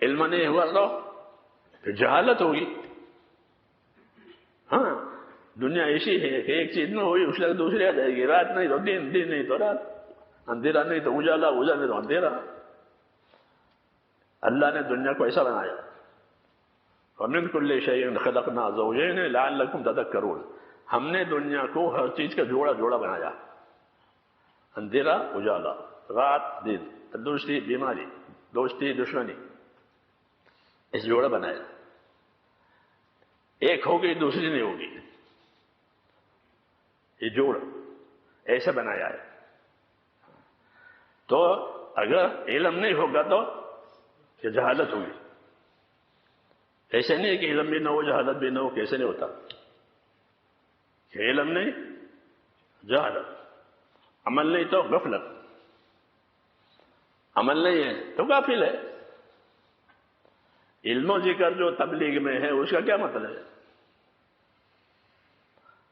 علم نہیں ہوا تو پھر جہالت ہوگی. ہاں، دنیا ایسی ہے کہ ایک چیز نہ ہوئی اس لئے دوسری آ جائے گی. رات نہیں تو دن، دن نہیں تو رات، اندھیرا نہیں تو اجالا، اجالا نہیں تو اندھیرا. اللہ نے دنیا کو ایسا بنایا. وَمِن كُلِّ شَيْءٍ خَلَقْنَا زَوْجَيْنِ لَعَلَّكُمْ تَذَكَّرُونَ. ہم نے دنیا کو ہر چیز کا جوڑا جوڑا بنایا، اندھیرا اجالا، رات دن، تندرستی بیماری، دوستی دشمنی، اس جوڑا بنایا. ایک ہوگی دوسری نہیں ہوگی، یہ جوڑ ایسا بنایا ہے. تو اگر علم نہیں ہوگا تو کہ جہالت ہوگی. ایسے نہیں ہے کہ علم بھی نہ ہو جہالت بھی نہ ہو، کیسے نہیں ہوتا. کہ علم نہیں جہالت، عمل نہیں تو غفلت، عمل نہیں ہے تو غافل ہے. علم و ذکر جو تبلیغ میں ہے اس کا کیا مطلب ہے؟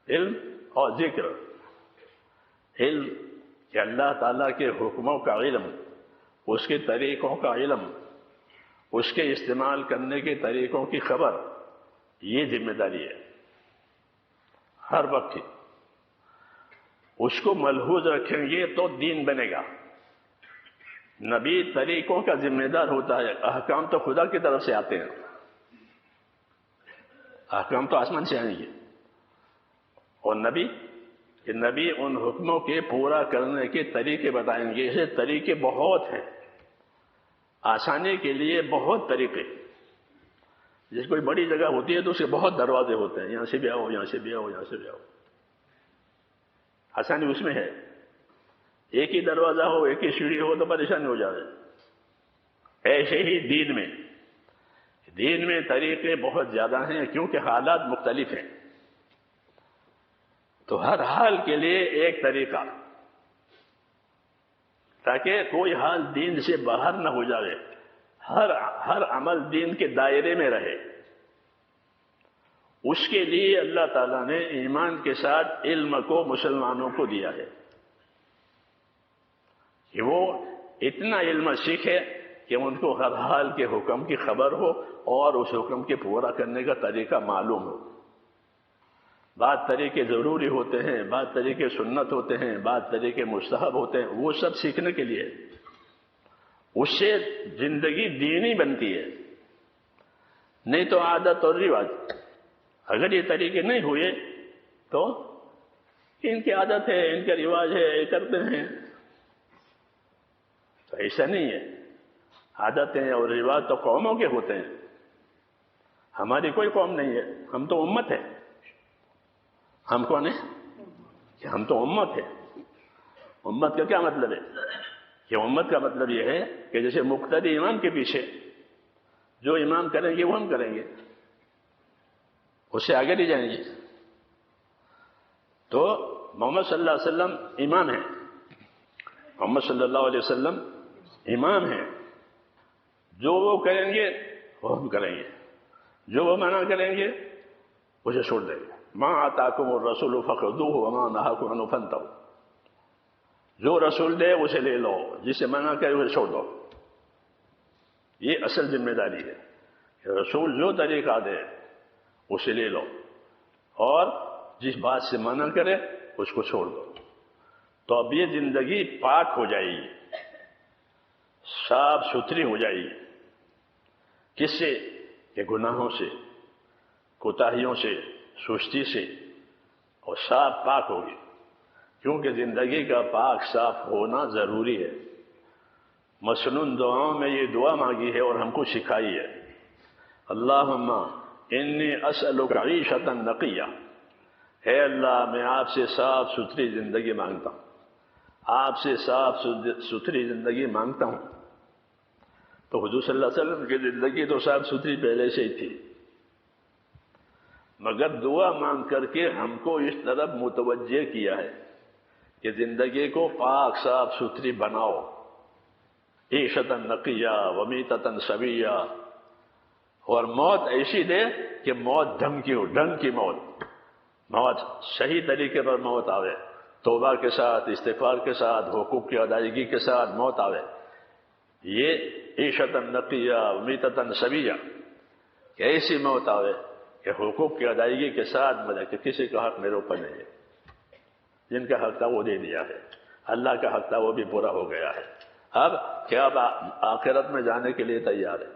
علم اور ذکر، علم کہ اللہ تعالیٰ کے حکموں کا علم، اس کے طریقوں کا علم، اس کے استعمال کرنے کے طریقوں کی خبر، یہ ذمہ داری ہے ہر وقت. اس کو ملحوظ رکھیں گے تو دین بنے گا. نبی طریقوں کا ذمہ دار ہوتا ہے، احکام تو خدا کی طرف سے آتے ہیں، احکام تو آسمان سے آئیں گے. اور نبی ان حکموں کے پورا کرنے کے طریقے بتائیں گے. اسے طریقے بہت ہیں، آسانی کے لیے بہت طریقے. جیسے کوئی بڑی جگہ ہوتی ہے تو اس کے بہت دروازے ہوتے ہیں، یہاں سے بھی آؤ، یہاں سے بھی آؤ، یہاں سے بھی آؤ. آسانی اس میں ہے. ایک ہی دروازہ ہو، ایک ہی سیڑھی ہو تو پریشانی ہو جائے. ایسے ہی دین میں طریقے بہت زیادہ ہیں، کیونکہ حالات مختلف ہیں. تو ہر حال کے لیے ایک طریقہ، تاکہ کوئی حال دین سے باہر نہ ہو جائے، ہر عمل دین کے دائرے میں رہے. اس کے لیے اللہ تعالیٰ نے ایمان کے ساتھ علم کو مسلمانوں کو دیا ہے کہ وہ اتنا علم سیکھے کہ ان کو ہر حال کے حکم کی خبر ہو اور اس حکم کے پورا کرنے کا طریقہ معلوم ہو. بعض طریقے ضروری ہوتے ہیں، بعض طریقے سنت ہوتے ہیں، بعض طریقے مستحب ہوتے ہیں، وہ سب سیکھنے کے لیے. اس سے زندگی دینی بنتی ہے، نہیں تو عادت اور رواج. اگر یہ طریقے نہیں ہوئے تو ان کی عادت ہے، ان کا رواج ہے، یہ کرتے ہیں. تو ایسا نہیں ہے. عادتیں اور رواج تو قوموں کے ہوتے ہیں، ہماری کوئی قوم نہیں ہے. ہم تو امت ہے. ہم کون ہیں؟ کہ ہم تو امت ہے. امت کا کیا مطلب ہے؟ کہ امت کا مطلب یہ ہے کہ جیسے مقتدی امام کے پیچھے جو امام کریں گے وہ ہم کریں گے، اس سے آگے نہیں جائیں گے. تو محمد صلی اللہ علیہ وسلم امام ہیں. محمد صلی اللہ علیہ وسلم امام ہیں. جو وہ کریں گے وہ ہم کریں گے، جو وہ منع کریں گے اسے چھوڑ دیں گے. ما آتاکم الرسول فخذوہ وما نہاکم عنہ فانتہوا. جو رسول دے اسے لے لو، جسے منع کرے اسے چھوڑ دو. یہ اصل ذمہ داری ہے کہ رسول جو طریقہ دے اسے لے لو، اور جس بات سے منع کرے اس کو چھوڑ دو. تو اب یہ زندگی پاک ہو جائے گی، صاف ستھری ہو جائے گی. کس سے؟ کہ گناہوں سے، کوتاہیوں سے، سستی سے، اور صاف پاک ہوگی. کیونکہ زندگی کا پاک صاف ہونا ضروری ہے. مسنون دعاؤں میں یہ دعا مانگی ہے اور ہم کو سکھائی ہے. اللہم انی اسألک عیشۃ نقیہ. اے اللہ میں آپ سے صاف ستھری زندگی مانگتا ہوں، آپ سے صاف ستھری زندگی مانگتا ہوں. تو حضور صلی اللہ علیہ وسلم کی زندگی تو صاف ستھری پہلے سے ہی تھی، مگر دعا مانگ کر کے ہم کو اس طرف متوجہ کیا ہے کہ زندگی کو پاک صاف ستھری بناؤ. عیشۃ نقیہ ومیتۃ سویہ. اور موت ایسی دے کہ موت ڈھنگ کی موت صحیح طریقے پر موت آوے، توبہ کے ساتھ، استغفار کے ساتھ، حقوق کی ادائیگی کے ساتھ موت آوے. یہ عیشۃ نقیہ ومیتۃ سویہ، کہ ایسی موت آوے کہ حقوق کی ادائیگی کے ساتھ مطلب کہ کسی کا حق میرے اوپر نہیں ہے. جن کا حق تھا وہ دے دیا ہے، اللہ کا حق تھا وہ بھی پورا ہو گیا ہے. اب کیا آخرت میں جانے کے لیے تیار ہے.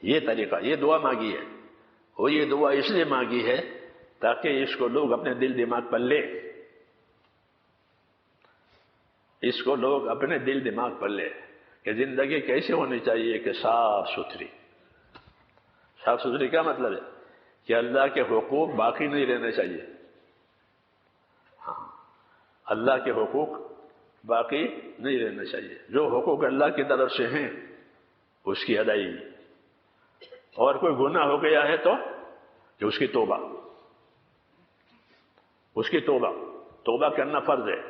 یہ طریقہ، یہ دعا مانگی ہے. وہ یہ دعا اس لیے مانگی ہے تاکہ اس کو لوگ اپنے دل دماغ پر لیں. اس کو لوگ اپنے دل دماغ پر لیں کہ زندگی کیسے ہونی چاہیے کہ صاف ستھری. صاف ستھری کیا مطلب ہے؟ کہ اللہ کے حقوق باقی نہیں رہنے چاہیے. ہاں، اللہ کے حقوق باقی نہیں رہنے چاہیے. جو حقوق اللہ کی طرف سے ہیں اس کی ادائیگی. اور کوئی گناہ ہو گیا ہے تو کہ اس کی توبہ کرنا فرض ہے.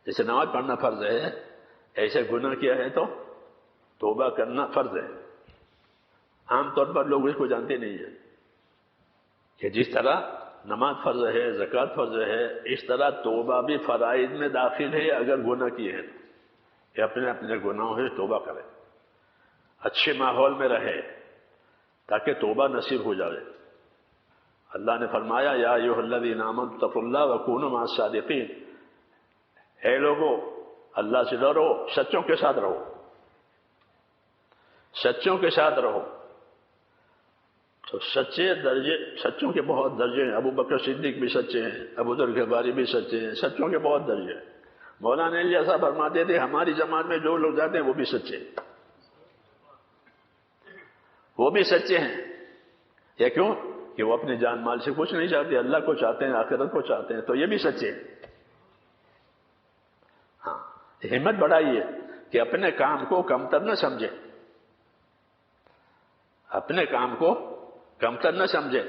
جیسے نماز پڑھنا فرض ہے، ایسے گناہ کیا ہے تو توبہ کرنا فرض ہے. عام طور پر لوگ اس کو جانتے نہیں ہیں کہ جس طرح نماز فرض ہے، زکوٰۃ فرض ہے، اس طرح توبہ بھی فرائض میں داخل ہے. اگر گناہ کیے ہیں کہ اپنے اپنے گناہوں سے توبہ کرے، اچھے ماحول میں رہے تاکہ توبہ نصیب ہو جائے. اللہ نے فرمایا یا ایھا الذین آمنوا اتقوا اللہ وکونوا مع الصادقین. اے لوگوں، اللہ سے ڈرو، سچوں کے ساتھ رہو. سچوں کے ساتھ رہو. تو سچوں کے بہت درجے ہیں. ابو بکر صدیق بھی سچے ہیں، ابو ذر غفاری بھی سچے ہیں. سچوں کے بہت درجے ہیں. مولانا الیاس صاحب فرماتے تھے ہماری جماعت میں جو لوگ جاتے ہیں وہ بھی سچے ہیں، وہ بھی سچے ہیں. یا کیوں؟ کہ وہ اپنے جان مال سے کچھ نہیں چاہتے، اللہ کو چاہتے ہیں، آخرت کو چاہتے ہیں، تو یہ بھی سچے ہیں. ہاں، ہمت بڑھائیے کہ اپنے کام کو کمتر نہ سمجھے، اپنے کام کو کمتر نہ سمجھے.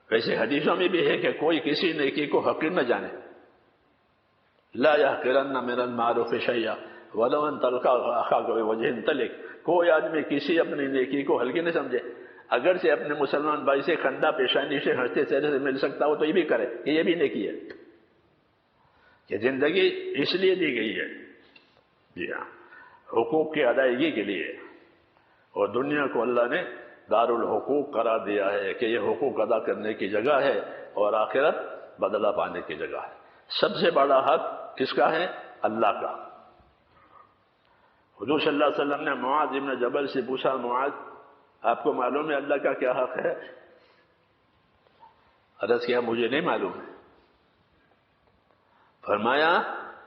ویسے حدیثوں میں بھی ہے کہ کوئی کسی نیکی کو حقیر نہ جانے. لا يحقرن من المعروف شيئا ولو ان تلقى اخاك بوجه طلق. کوئی آدمی کسی اپنی نیکی کو ہلکی نہ سمجھے، اگر سے اپنے مسلمان بھائی سے خندہ پیشانی سے ہنستے چہرے سے مل سکتا ہو تو یہ بھی کرے، کہ یہ بھی نیکی ہے. کہ زندگی اس لیے دی گئی ہے، جی ہاں، حقوق کی ادائیگی کے لیے، اور دنیا کو اللہ نے دار الحقوق قرار دیا ہے کہ یہ حقوق ادا کرنے کی جگہ ہے اور آخرت بدلہ پانے کی جگہ ہے. سب سے بڑا حق کس کا ہے؟ اللہ کا. حضور صلی اللہ علیہ وسلم نے معاذ بن جبل سے پوچھا، معاذ آپ کو معلوم ہے اللہ کا کیا حق ہے؟ عرض کیا مجھے نہیں معلوم ہے. فرمایا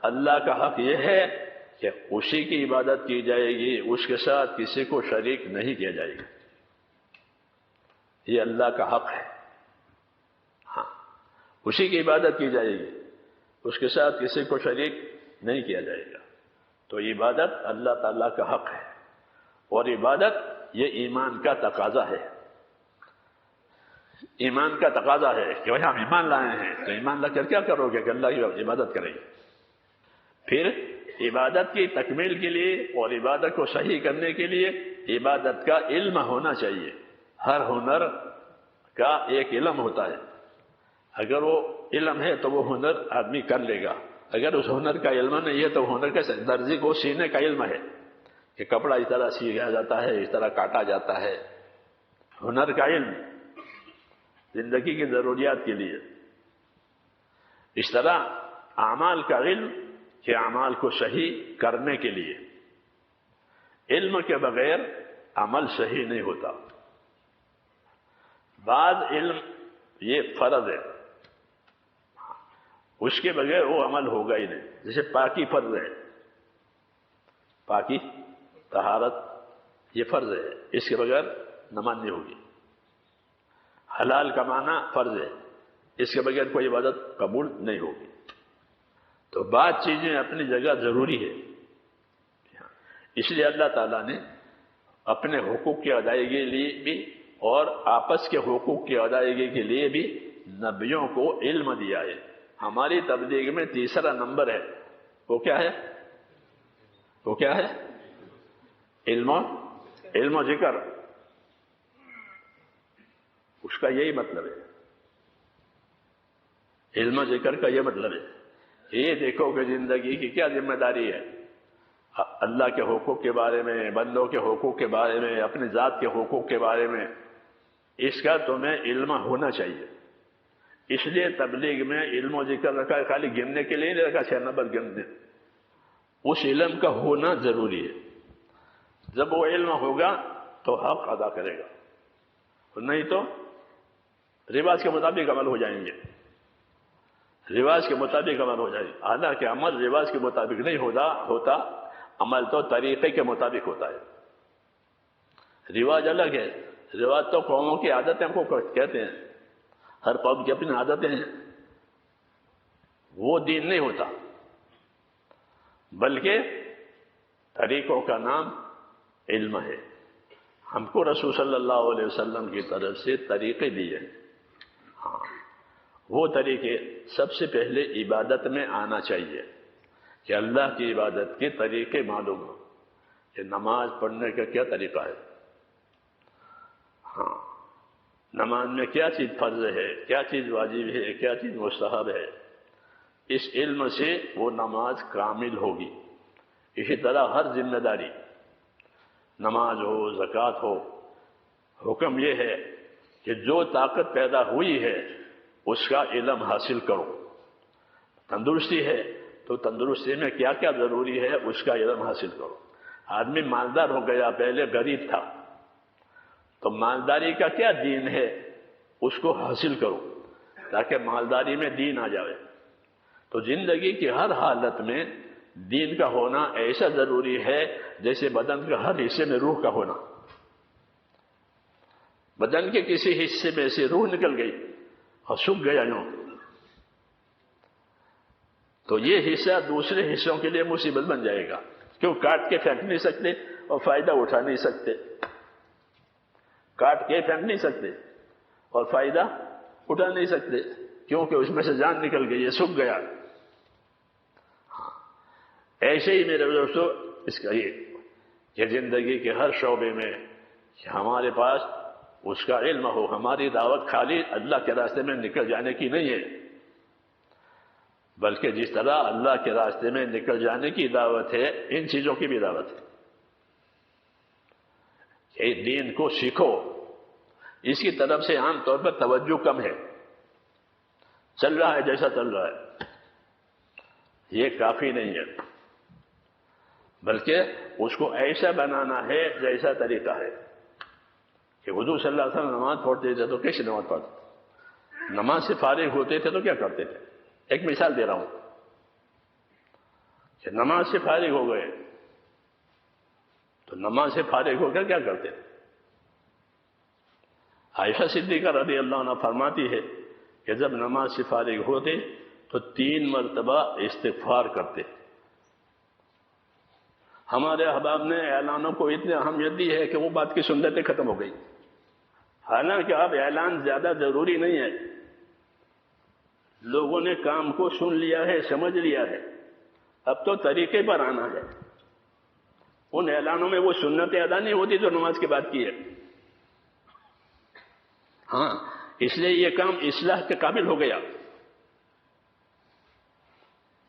اللہ کا حق یہ ہے کہ اسی کی عبادت کی جائے گی، اس کے ساتھ کسی کو شریک نہیں کیا جائے گا. یہ اللہ کا حق ہے. ہاں، اسی کی عبادت کی جائے گی، اس کے ساتھ کسی کو شریک نہیں کیا جائے گا. تو عبادت اللہ تعالیٰ کا حق ہے، اور عبادت یہ ایمان کا تقاضا ہے. ایمان کا تقاضا ہے کہ بھائی ہم ایمان لائے ہیں، تو ایمان لا کر کیا کرو گے کہ اللہ کی عبادت کریں گے. پھر عبادت کی تکمیل کے لیے اور عبادت کو صحیح کرنے کے لیے عبادت کا علم ہونا چاہیے. ہر ہنر کا ایک علم ہوتا ہے، اگر وہ علم ہے تو وہ ہنر آدمی کر لے گا. اگر اس ہنر کا علم نہیں ہے تو ہنر کیسے؟ درزی کو سینے کا علم ہے کہ کپڑا اس طرح سیا جاتا ہے، اس طرح کاٹا جاتا ہے. ہنر کا علم زندگی کی ضروریات کے لیے. اس طرح اعمال کا علم کہ اعمال کو صحیح کرنے کے لیے. علم کے بغیر عمل صحیح نہیں ہوتا. بعض علم یہ فرض ہے، اس کے بغیر وہ عمل ہوگا ہی نہیں. جیسے پاکی فرض ہے، پاکی طہارت یہ فرض ہے، اس کے بغیر نماز نہیں ہوگی. حلال کمانا فرض ہے، اس کے بغیر کوئی عبادت قبول نہیں ہوگی. تو بعض چیزیں اپنی جگہ ضروری ہے. اس لیے اللہ تعالیٰ نے اپنے حقوق کی ادائیگی کے لیے بھی اور آپس کے حقوق کی ادائیگی کے لیے بھی نبیوں کو علم دیا ہے. ہماری تبلیغ میں تیسرا نمبر ہے، وہ کیا ہے؟ وہ کیا ہے؟ علم و ذکر. اس کا یہی مطلب ہے، علم و ذکر کا یہ مطلب ہے. یہ دیکھو کہ زندگی کی کیا ذمہ داری ہے. اللہ کے حقوق کے بارے میں، بندوں کے حقوق کے بارے میں، اپنی ذات کے حقوق کے بارے میں اس کا تمہیں علم ہونا چاہیے. اس لیے تبلیغ میں علم و ذکر رکھا ہے، خالی گننے کے لیے نہیں رکھا 6 نمبر گننے. اس علم کا ہونا ضروری ہے. جب وہ علم ہوگا تو حق ادا کرے گا، نہیں تو رواج کے مطابق عمل ہو جائیں گے. رواج کے مطابق عمل ہو جائے. حالانکہ عمل رواج کے مطابق نہیں ہوتا، عمل تو طریقے کے مطابق ہوتا ہے. رواج الگ ہے. رواج تو قوموں کی عادتیں کو کہتے ہیں، ہر قوم کی اپنی عادتیں ہیں. وہ دین نہیں ہوتا، بلکہ طریقوں کا نام علم ہے. ہم کو رسول صلی اللہ علیہ وسلم کی طرف سے طریقے دیے ہیں. ہاں، وہ طریقے سب سے پہلے عبادت میں آنا چاہیے کہ اللہ کی عبادت کے طریقے معلوم ہو کہ نماز پڑھنے کا کیا طریقہ ہے. ہاں، نماز میں کیا چیز فرض ہے، کیا چیز واجب ہے، کیا چیز مستحب ہے. اس علم سے وہ نماز کامل ہوگی. اسی طرح ہر ذمہ داری، نماز ہو، زکوٰۃ ہو، حکم یہ ہے کہ جو طاقت پیدا ہوئی ہے اس کا علم حاصل کرو. تندرستی ہے تو تندرستی میں کیا کیا ضروری ہے اس کا علم حاصل کرو. آدمی مالدار ہو گیا، پہلے غریب تھا، تو مالداری کا کیا دین ہے اس کو حاصل کرو تاکہ مالداری میں دین آ جائے. تو زندگی کی ہر حالت میں دین کا ہونا ایسا ضروری ہے جیسے بدن کے ہر حصے میں روح کا ہونا. بدن کے کسی حصے میں سے روح نکل گئی اور سوکھ گیا یوں، تو یہ حصہ دوسرے حصوں کے لیے مصیبت بن جائے گا. کیوں؟ کاٹ کے پھینک نہیں سکتے اور فائدہ اٹھا نہیں سکتے. کاٹ کے پھینک نہیں سکتے اور فائدہ اٹھا نہیں سکتے کیونکہ اس میں سے جان نکل گئی ہے، سوکھ گیا. ایسے ہی میرے دوستو اس کا یہ کہ زندگی کے ہر شعبے میں ہمارے پاس اس کا علم ہو. ہماری دعوت خالی اللہ کے راستے میں نکل جانے کی نہیں ہے، بلکہ جس طرح اللہ کے راستے میں نکل جانے کی دعوت ہے، ان چیزوں کی بھی دعوت ہے کہ دین کو سیکھو. اس کی طرف سے عام طور پر توجہ کم ہے. چل رہا ہے جیسا چل رہا ہے، یہ کافی نہیں ہے، بلکہ اس کو ایسا بنانا ہے جیسا طریقہ ہے کہ حضور صلی اللہ علیہ وسلم نماز پڑھتے تھے تو کیسے نماز پڑھتے، نماز سے فارغ ہوتے تھے تو کیا کرتے تھے. ایک مثال دے رہا ہوں کہ نماز سے فارغ ہو گئے تو نماز سے فارغ ہو کر کیا کرتے تھے. عائشہ صدیقہ رضی اللہ عنہ فرماتی ہے کہ جب نماز سے فارغ ہوتے تو 3 مرتبہ استغفار کرتے. ہمارے احباب نے اعلانوں کو اتنی اہمیت دی ہے کہ وہ بات کی سنتیں ختم ہو گئی. حالانکہ اب اعلان زیادہ ضروری نہیں ہے، لوگوں نے کام کو سن لیا ہے، سمجھ لیا ہے، اب تو طریقے پر آنا ہے. ان اعلانوں میں وہ سنتیں ادا نہیں ہوتی جو نماز کی بات کی ہے. ہاں، اس لیے یہ کام اصلاح کے قابل ہو گیا.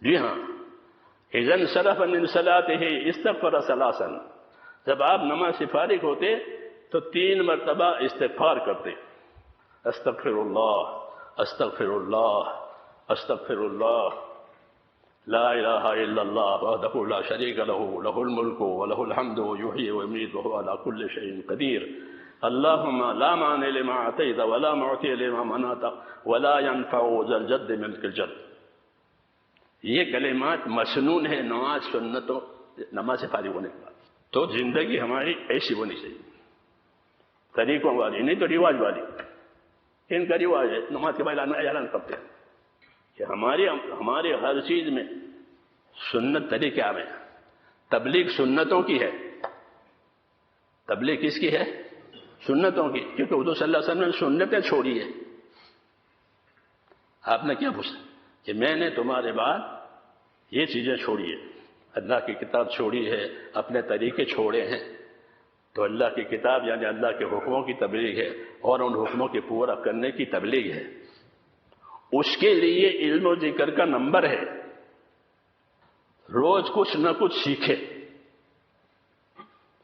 جی ہاں، اذا انصرف من صلاته استغفر ثلاثا، جب آپ نماز سے فارغ ہوتے تو 3 مرتبہ استغفار کرتے. استغفر اللہ، استغفر اللہ، استغفر اللہ، لا الہ الا اللہ وحدہ لا شریک له له الملک وله الحمد یحیی ویمیت وهو علی کل شیء قدیر. اللہم لا مانع لما اعطیت ولا معطی لما منعت ولا ينفع ذا الجد منک الجد. یہ کلمات مسنون ہے نماز سنتوں نماز سے فارغ ہونے کے بعد. تو زندگی ہماری ایسی ہونی چاہیے، طریقوں والی، نہیں تو رواج والی. ان کا رواج ہے نماز کے بعد اعلان کرتے ہیں کہ ہماری ہر چیز میں سنت طریقہ میں. تبلیغ سنتوں کی ہے. تبلیغ کس کی ہے؟ سنتوں کی، کیونکہ حضور صلی اللہ علیہ وسلم نے سنتیں چھوڑی ہے. آپ نے کیا پوچھا کہ میں نے تمہارے بعد یہ چیزیں چھوڑی ہے، اللہ کی کتاب چھوڑی ہے، اپنے طریقے چھوڑے ہیں. تو اللہ کی کتاب یعنی اللہ کے حکموں کی تبلیغ ہے اور ان حکموں کے پورا کرنے کی تبلیغ ہے. اس کے لیے علم و ذکر کا نمبر ہے. روز کچھ نہ کچھ سیکھے.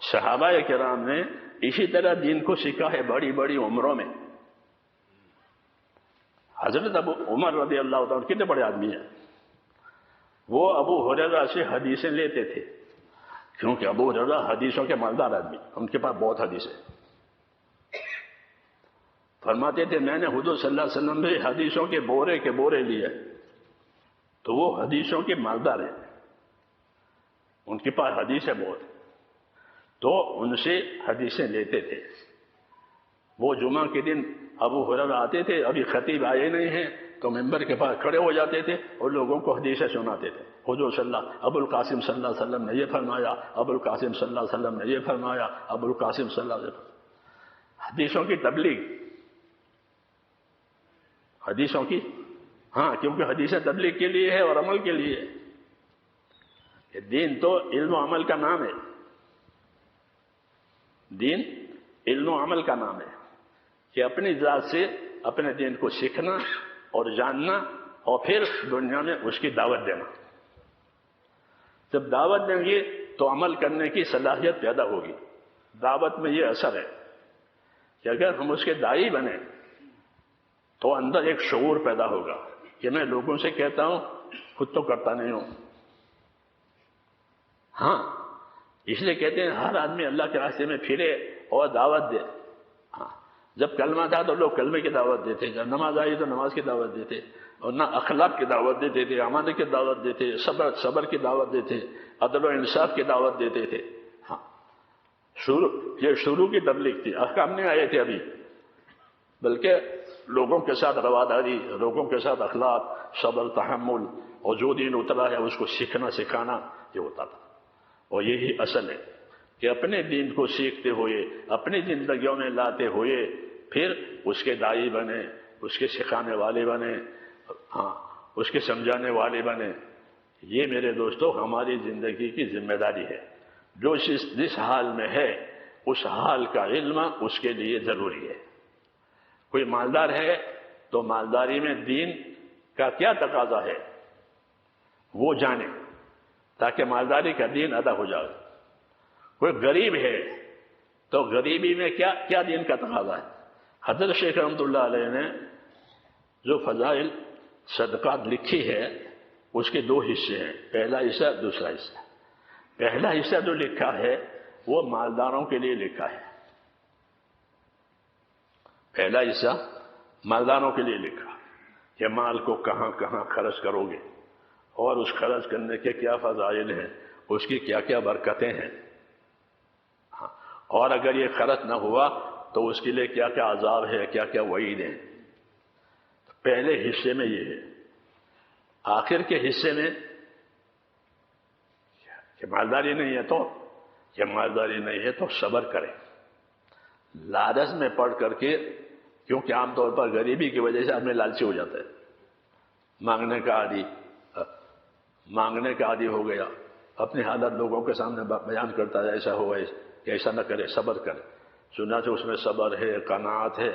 صحابہ کرام نے اسی طرح دین کو سیکھا ہے بڑی بڑی عمروں میں. حضرت ابو عمر رضی اللہ تعالیٰ کتنے بڑے آدمی ہیں، وہ ابو ہریرہ سے حدیثیں لیتے تھے، کیونکہ ابو ہریرہ حدیثوں کے مالدار آدمی، ان کے پاس بہت حدیثیں. فرماتے تھے میں نے حضور صلی اللہ علیہ وسلم سے حدیثوں کے بورے لیے. تو وہ حدیثوں کے مالدار ہیں، ان کے پاس حدیثیں بہت، تو ان سے حدیثیں لیتے تھے. وہ جمعہ کے دن ابو ہریرہ آتے تھے، ابھی خطیب آئے نہیں ہیں، تو ممبر کے پاس کھڑے ہو جاتے تھے اور لوگوں کو حدیثیں سناتے تھے. حضور صلی اللہ ابو القاسم صلی اللہ علیہ وسلم نے یہ فرمایا، ابو القاسم صلی اللہ علیہ وسلم نے یہ فرمایا، ابو القاسم صلی اللہ علیہ وسلم. حدیثوں کی تبلیغ، حدیثوں کی، ہاں، کیونکہ حدیثیں تبلیغ کے لیے ہے اور عمل کے لیے. یہ دین تو علم و عمل کا نام ہے. دین علم و عمل کا نام ہے کہ اپنی ذات سے اپنے دین کو سیکھنا اور جاننا اور پھر دنیا میں اس کی دعوت دینا. جب دعوت دیں گے تو عمل کرنے کی صلاحیت پیدا ہوگی. دعوت میں یہ اثر ہے کہ اگر ہم اس کے داعی بنیں تو اندر ایک شعور پیدا ہوگا کہ میں لوگوں سے کہتا ہوں، خود تو کرتا نہیں ہوں. ہاں، اس لیے کہتے ہیں ہر آدمی اللہ کے راستے میں پھرے اور دعوت دے. ہاں، جب کلمہ تھا تو لوگ کلمے کی دعوت دیتے، جب نماز آئی تو نماز کی دعوت دیتے، اور نہ اخلاق کی دعوت دیتے تھے، امانت کی دعوت دیتے، صبر کی دعوت دیتے، عدل و انصاف کی دعوت دیتے تھے. ہاں، یہ شروع کی تبلیغ تھی، احکام نہیں آئے تھے ابھی، بلکہ لوگوں کے ساتھ رواداری، لوگوں کے ساتھ اخلاق، صبر، تحمل، اور جو دین اترا ہے اس کو سیکھنا سکھانا، یہ ہوتا تھا. اور یہی اصل ہے کہ اپنے دین کو سیکھتے ہوئے، اپنی زندگیوں میں لاتے ہوئے، پھر اس کے داعی بنے، اس کے سکھانے والے بنے، ہاں، اس کے سمجھانے والے بنے. یہ میرے دوستو ہماری زندگی کی ذمہ داری ہے. جو جس حال میں ہے اس حال کا علم اس کے لیے ضروری ہے. کوئی مالدار ہے تو مالداری میں دین کا کیا تقاضا ہے وہ جانے، تاکہ مالداری کا دین ادا ہو جائے. کوئی غریب ہے تو غریبی میں کیا دین کا تقاضا ہے. حضرت شیخ رحمۃ اللہ علیہ نے جو فضائل صدقات لکھی ہے اس کے دو حصے ہیں، پہلا حصہ، دوسرا حصہ. پہلا حصہ جو لکھا ہے وہ مالداروں کے لیے لکھا ہے. پہلا حصہ مالداروں کے لیے لکھا کہ مال کو کہاں کہاں خرچ کرو گے، اور اس خرچ کرنے کے کیا فضائل ہیں، اس کی کیا کیا برکتیں ہیں، اور اگر یہ خرچ نہ ہوا تو اس کے لیے کیا کیا عذاب ہے، کیا کیا وعید ہیں. پہلے حصے میں یہ ہے. آخر کے حصے میں کہ مالداری نہیں ہے تو صبر کریں. لالچ میں پڑ کر کے، کیونکہ عام طور پر غریبی کی وجہ سے آدمی لالچی ہو جاتا ہے، مانگنے کا عادی ہو گیا، اپنی حالت لوگوں کے سامنے بیان کرتا ہے، ایسا ہو کہ ایسا نہ کرے، صبر کرے. چنانچہ اس میں صبر ہے، قناعت ہے.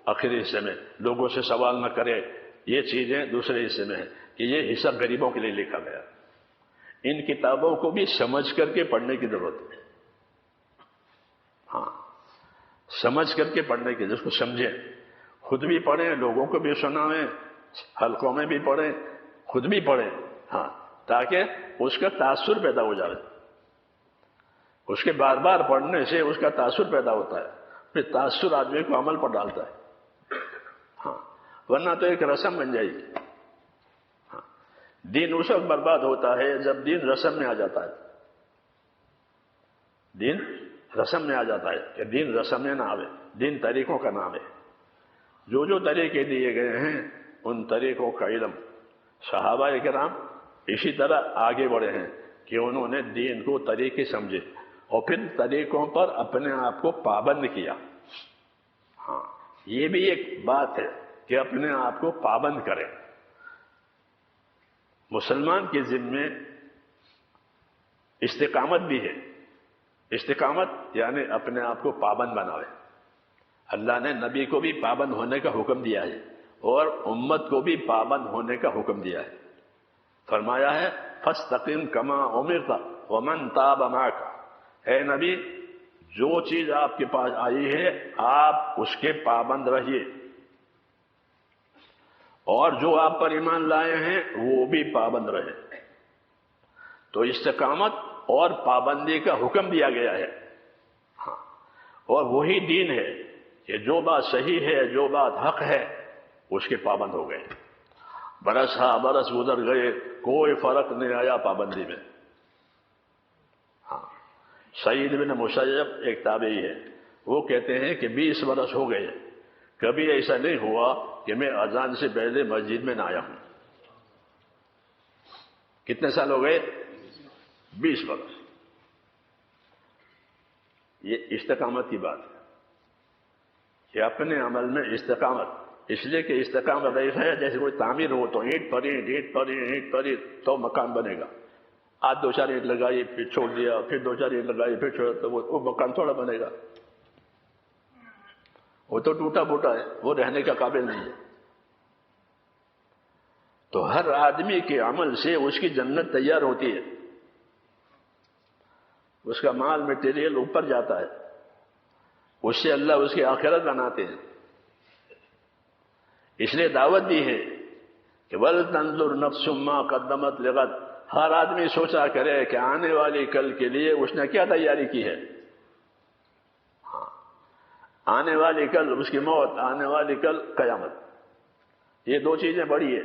آخری حصے میں لوگوں سے سوال نہ کرے، یہ چیزیں دوسرے حصے میں ہیں کہ یہ حصہ غریبوں کے لیے لکھا گیا. ان کتابوں کو بھی سمجھ کر کے پڑھنے کی ضرورت ہے. ہاں، سمجھ کر کے پڑھنے کی، جس کو سمجھیں، خود بھی پڑھیں، لوگوں کو بھی سنائیں، حلقوں میں بھی پڑھیں، خود بھی پڑھیں. ہاں، تاکہ اس کا تاثر پیدا ہو جائے. اس کے بار بار پڑھنے سے اس کا تاثر پیدا ہوتا ہے، پھر تاثر آدمی کو عمل پر ڈالتا ہے. ہاں، ورنہ تو ایک رسم بن جائے گی. ہاں، دین اس وقت برباد ہوتا ہے جب دین رسم میں آ جاتا ہے. دین رسم میں آ جاتا ہے کہ دین رسم میں نہ آوے، دین طریقوں کا نام ہے. جو طریقے دیے گئے ہیں ان طریقوں کا علم صحابہ کرام اسی طرح آگے بڑھے ہیں کہ انہوں نے دین کو طریقے سمجھے اور پھر طریقوں پر اپنے آپ کو پابند کیا. ہاں، یہ بھی ایک بات ہے کہ اپنے آپ کو پابند کریں. مسلمان کے ذمے استقامت بھی ہے. استقامت یعنی اپنے آپ کو پابند بناوے. اللہ نے نبی کو بھی پابند ہونے کا حکم دیا ہے اور امت کو بھی پابند ہونے کا حکم دیا ہے. فرمایا ہے فاستقم کما امرت ومن تاب معک. اے نبی، جو چیز آپ کے پاس آئی ہے آپ اس کے پابند رہیے، اور جو آپ پر ایمان لائے ہیں وہ بھی پابند رہے. تو استقامت اور پابندی کا حکم دیا گیا ہے. ہاں، اور وہی دین ہے کہ جو بات صحیح ہے، جو بات حق ہے، اس کے پابند ہو گئے. برس گزر گئے، کوئی فرق نہیں آیا پابندی میں. ہاں، سعید بن مسیب ایک تابعی ہے، وہ کہتے ہیں کہ 20 برس ہو گئے، کبھی ایسا نہیں ہوا کہ میں اذان سے پہلے مسجد میں نہ آیا ہوں. کتنے سال ہو گئے؟ 20 برس. یہ استقامت کی بات ہے کہ اپنے عمل میں استقامت. اس لیے کہ استقامت ایسا ہے جیسے کوئی تعمیر ہو تو اینٹ پر اینٹ تو مکان بنے گا. آج 2-4 اینٹ لگائی پھر چھوڑ دیا، پھر 2-4 اینٹ لگائی پھر چھوڑ، تو وہ مکان تھوڑا بنے گا. وہ تو ٹوٹا پھوٹا ہے، وہ رہنے کا قابل نہیں ہے. تو ہر آدمی کے عمل سے اس کی جنت تیار ہوتی ہے، اس کا مال میٹیریل اوپر جاتا ہے، اس سے اللہ اس کی آخرت بناتے ہیں. اس لیے دعوت دی ہے کہ وَلْتَنْظُرْ نَفْسٌ مَّا قَدَّمَتْ لِغَدٍ. ہر آدمی سوچا کرے کہ آنے والی کل کے لیے اس نے کیا تیاری کی ہے. ہاں، آنے والی کل اس کی موت، آنے والی کل قیامت، یہ دو چیزیں بڑی ہے۔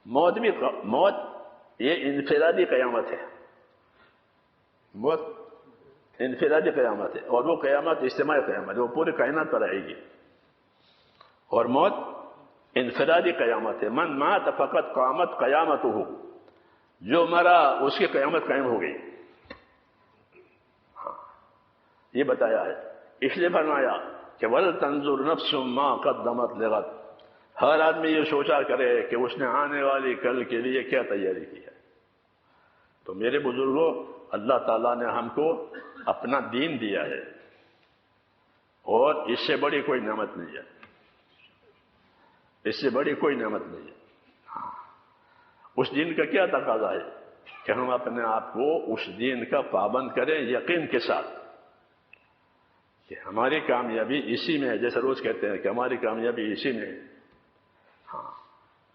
موت یہ انفرادی قیامت ہے، موت انفرادی قیامت ہے، اور وہ قیامت اجتماعی قیامت ہے، وہ پورے کائنات پر آئے گی۔ اور موت انفرادی قیامت ہے، من مات فقط قامت قیامتہ، جو مرا اس کی قیامت قائم ہو گئی۔ یہ بتایا ہے، اس لیے فرمایا کہ وَلْتَنْظُرْ نَفْسٌ مَا قَدَّمَتْ لِغَدٍ، ہر آدمی یہ سوچا کرے کہ اس نے آنے والی کل کے لیے کیا تیاری کی ہے۔ تو میرے بزرگوں، اللہ تعالیٰ نے ہم کو اپنا دین دیا ہے، اور اس سے بڑی کوئی نعمت نہیں ہے، اس سے بڑی کوئی نعمت نہیں ہے۔ اس دین کا کیا تقاضا ہے کہ ہم اپنے آپ کو اس دین کا پابند کریں یقین کے ساتھ کہ ہماری کامیابی اسی میں ہے، جیسے روز کہتے ہیں کہ ہماری کامیابی اسی میں ہے۔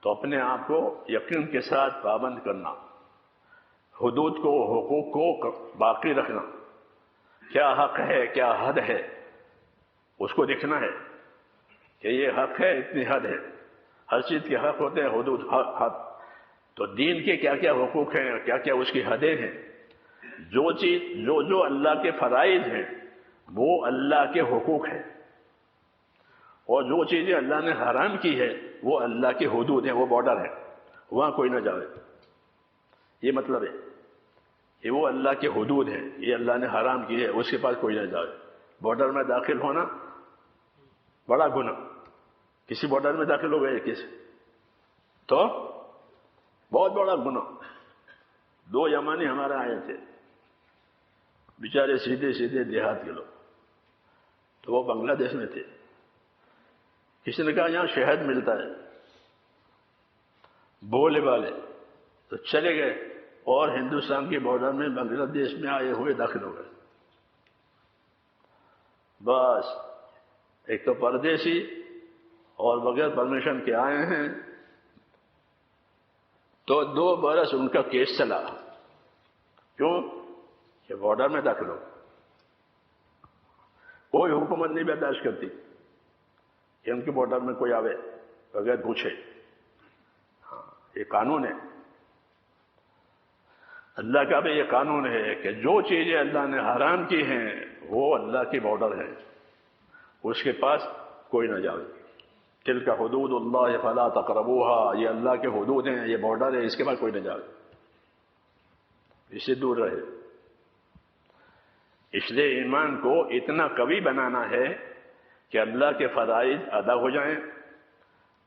تو اپنے آپ کو یقین کے ساتھ پابند کرنا، حدود کو، حقوق کو باقی رکھنا، کیا حق ہے کیا حد ہے اس کو دیکھنا ہے کہ یہ حق ہے، اتنی حد ہے۔ ہر چیز کے حق ہوتے ہیں، حدود، حد۔ تو دین کے کیا کیا حقوق ہیں، کیا کیا اس کی حدیں ہیں، جو چیز جو اللہ کے فرائض ہیں وہ اللہ کے حقوق ہیں، اور جو چیزیں اللہ نے حرام کی ہے وہ اللہ کے حدود ہیں، وہ بارڈر ہے، وہاں کوئی نہ جائے۔ یہ مطلب ہے کہ وہ اللہ کے حدود ہیں، یہ اللہ نے حرام کی ہے، اس کے پاس کوئی نہ جائے۔ بارڈر میں داخل ہونا بڑا گناہ، کسی بارڈر میں داخل ہو گئے کسی تو بہت بڑا گناہ۔ دو یمانی ہمارے آئے تھے، بیچارے سیدھے سیدھے دیہات کے لوگ، تو وہ بنگلہ دیش میں تھے۔ کسی نے کہا یہاں شہد ملتا ہے، بولے والے تو چلے گئے، اور ہندوستان کے بارڈر میں بنگلہ دیش میں آئے ہوئے داخل ہو گئے۔ بس ایک تو پردیسی اور بغیر پرمیشن کے آئے ہیں، تو 2 برس ان کا کیس چلا۔ کیوں؟ کہ بارڈر میں داخل ہو، کوئی حکومت نہیں برداشت کرتی کہ ان کے بارڈر میں کوئی آوے بغیر پوچھے۔ یہ قانون ہے، اللہ کا بھی یہ قانون ہے کہ جو چیزیں اللہ نے حرام کی ہیں وہ اللہ کے بارڈر ہیں، اس کے پاس کوئی نہ جائے۔ تلک حدود اللہ فلا تقربوها، یہ اللہ کے حدود ہیں، یہ بارڈر ہے، اس کے پاس کوئی نہ جائے، اس سے دور رہے۔ اس لیے ایمان کو اتنا قوی بنانا ہے کہ اللہ کے فرائض ادا ہو جائیں،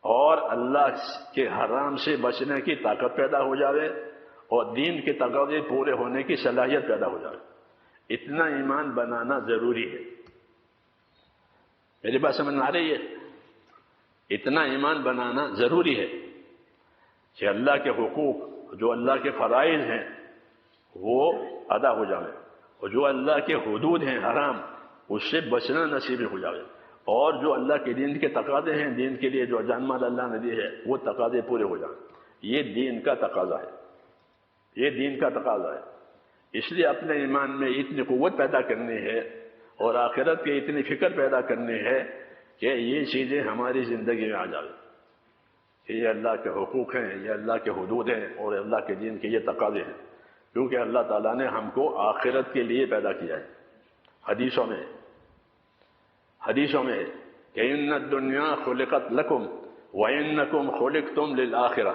اور اللہ کے حرام سے بچنے کی طاقت پیدا ہو جائے، اور دین کے تقاضے پورے ہونے کی صلاحیت پیدا ہو جائے۔ اتنا ایمان بنانا ضروری ہے۔ میری بات سمجھ میں آ رہی ہے؟ اتنا ایمان بنانا ضروری ہے کہ اللہ کے حقوق، جو اللہ کے فرائض ہیں وہ ادا ہو جائے، اور جو اللہ کے حدود ہیں حرام، اس سے بچنا نصیب ہو جائے، اور جو اللہ کے دین کے تقاضے ہیں، دین کے لیے جو جان مال اللہ نے دی ہے وہ تقاضے پورے ہو جائیں۔ یہ دین کا تقاضا ہے، یہ دین کا تقاضا ہے۔ اس لیے اپنے ایمان میں اتنی قوت پیدا کرنی ہے، اور آخرت کی اتنی فکر پیدا کرنی ہے کہ یہ چیزیں ہماری زندگی میں آ جائیں کہ یہ اللہ کے حقوق ہیں، یہ اللہ کے حدود ہیں، اور اللہ کے دین کے یہ تقاضے ہیں، کیونکہ اللہ تعالیٰ نے ہم کو آخرت کے لیے پیدا کیا ہے۔ حدیثوں میں ہے کہ ان الدنیا خلقت لکم وانکم خلقتم للآخرہ،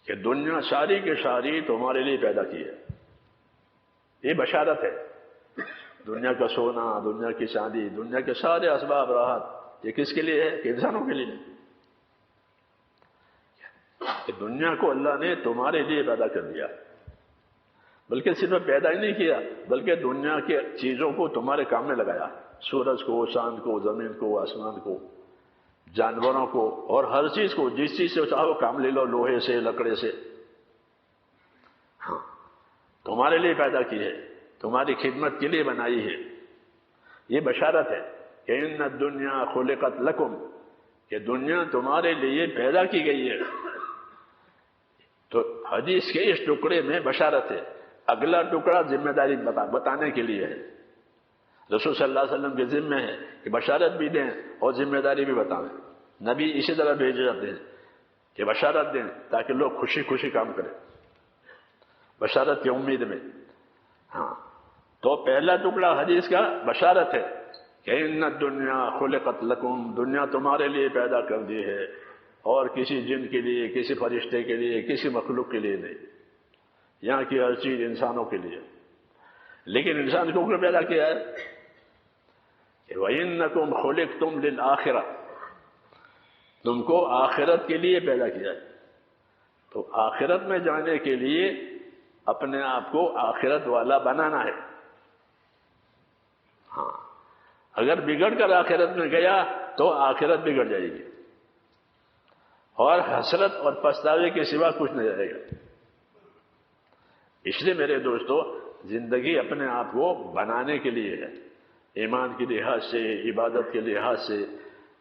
کہ دنیا ساری کے ساری تمہارے لیے پیدا کی ہے۔ یہ بشارت ہے۔ دنیا کا سونا، دنیا کی چاندی، دنیا کے سارے اسباب راحت، یہ کس کے لیے ہے؟ کہ انسانوں کے لیے، کہ دنیا کو اللہ نے تمہارے لیے پیدا کر دیا، بلکہ صرف پیدا ہی نہیں کیا بلکہ دنیا کے چیزوں کو تمہارے کام میں لگایا، سورج کو، چاند کو، زمین کو، آسمان کو، جانوروں کو، اور ہر چیز کو، جس چیز سے چاہو کام لے لو، لوہے سے، لکڑے سے، تمہارے لیے پیدا کی ہے، تمہاری خدمت کے لیے بنائی ہے۔ یہ بشارت ہے کہ ان الدنیا خلقت لکم، کہ دنیا تمہارے لیے پیدا کی گئی ہے۔ تو حدیث کے اس ٹکڑے میں بشارت ہے، اگلا ٹکڑا ذمہ داری بتانے کے لیے ہے۔ رسول صلی اللہ علیہ وسلم کے ذمہ ہے کہ بشارت بھی دیں اور ذمہ داری بھی بتائیں. نبی اسی طرح بھیجے جاتے ہیں کہ بشارت دیں تاکہ لوگ خوشی خوشی کام کریں، بشارت کی امید میں. ہاں، تو پہلا ٹکڑا حدیث کا بشارت ہے کہ ان الدنیا خلقت لکم، دنیا تمہارے لیے پیدا کر دی ہے اور کسی جن کے لیے، کسی فرشتے کے لیے، کسی مخلوق کے لیے نہیں. یہاں کی ہر چیز انسانوں کے لیے. لیکن انسان کو کیوں پیدا کیا ہے؟ کہ وَإِنَّكُمْ خُلِقْتُمْ لِلْآخِرَةِ، تم کو آخرت کے لیے پیدا کیا ہے. تو آخرت میں جانے کے لیے اپنے آپ کو آخرت والا بنانا ہے. ہاں، اگر بگڑ کر آخرت میں گیا تو آخرت بگڑ جائے گی اور حسرت اور پچھتاوے کے سوا کچھ نہیں رہے گا. اس لیے میرے دوستو، زندگی اپنے آپ کو بنانے کے لیے ہے، ایمان کے لحاظ سے، عبادت کے لحاظ سے،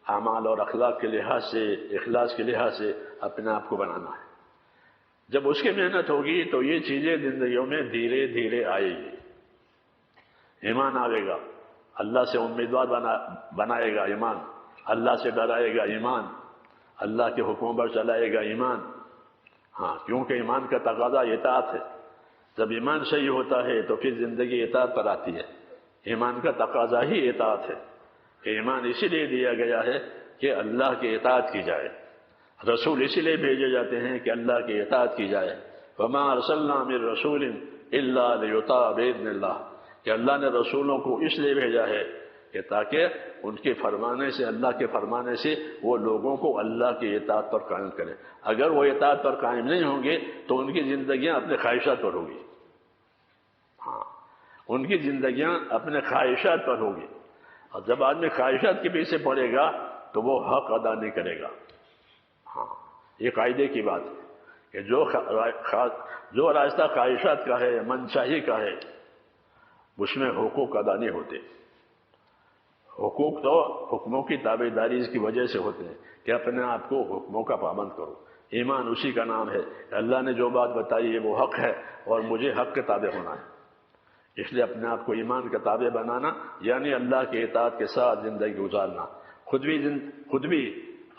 اعمال اور اخلاق کے لحاظ سے، اخلاص کے لحاظ سے اپنے آپ کو بنانا ہے. جب اس کی محنت ہوگی تو یہ چیزیں زندگیوں میں دھیرے دھیرے آئے گی. ایمان آئے گا، اللہ سے امیدوار بنائے گا ایمان، اللہ سے ڈرائے گا ایمان، اللہ کے حکموں پر چلائے گا ایمان. ہاں، کیونکہ ایمان کا تقاضا اطاعت ہے. جب ایمان صحیح ہوتا ہے تو پھر زندگی اطاعت پر آتی ہے. ایمان کا تقاضا ہی اطاعت ہے کہ ایمان اسی لیے دیا گیا ہے کہ اللہ کی اطاعت کی جائے. رسول اسی لیے بھیجے جاتے ہیں کہ اللہ کی اطاعت کی جائے. وَمَا أَرْسَلْنَا مِن رَّسُولٍ إِلَّا لِيُطَاعَ بِإِذْنِ اللَّهِ، کہ اللہ نے رسولوں کو اس لیے بھیجا ہے کہ تاکہ ان کے فرمانے سے، اللہ کے فرمانے سے وہ لوگوں کو اللہ کی اطاعت پر قائم کریں. اگر وہ اطاعت پر قائم نہیں ہوں گے تو ان کی زندگیاں اپنے خواہشات پر ہوگی. ہاں، ان کی زندگیاں اپنے خواہشات پر ہوگی، اور جب آدمی خواہشات کے پیچھے پڑے گا تو وہ حق ادا نہیں کرے گا. ہاں، یہ قاعدے کی بات ہے کہ جو راستہ خواہشات کا ہے، منشاہی کا ہے، اس میں حقوق ادا نہیں ہوتے. حقوق تو حکموں کی تابع داری کی وجہ سے ہوتے ہیں کہ اپنے آپ کو حکموں کا پابند کرو. ایمان اسی کا نام ہے کہ اللہ نے جو بات بتائی ہے وہ حق ہے اور مجھے حق کے تابع ہونا ہے. اس لیے اپنے آپ کو ایمان کا تابع بنانا یعنی اللہ کی اطاعت کے ساتھ زندگی گزارنا. خود بھی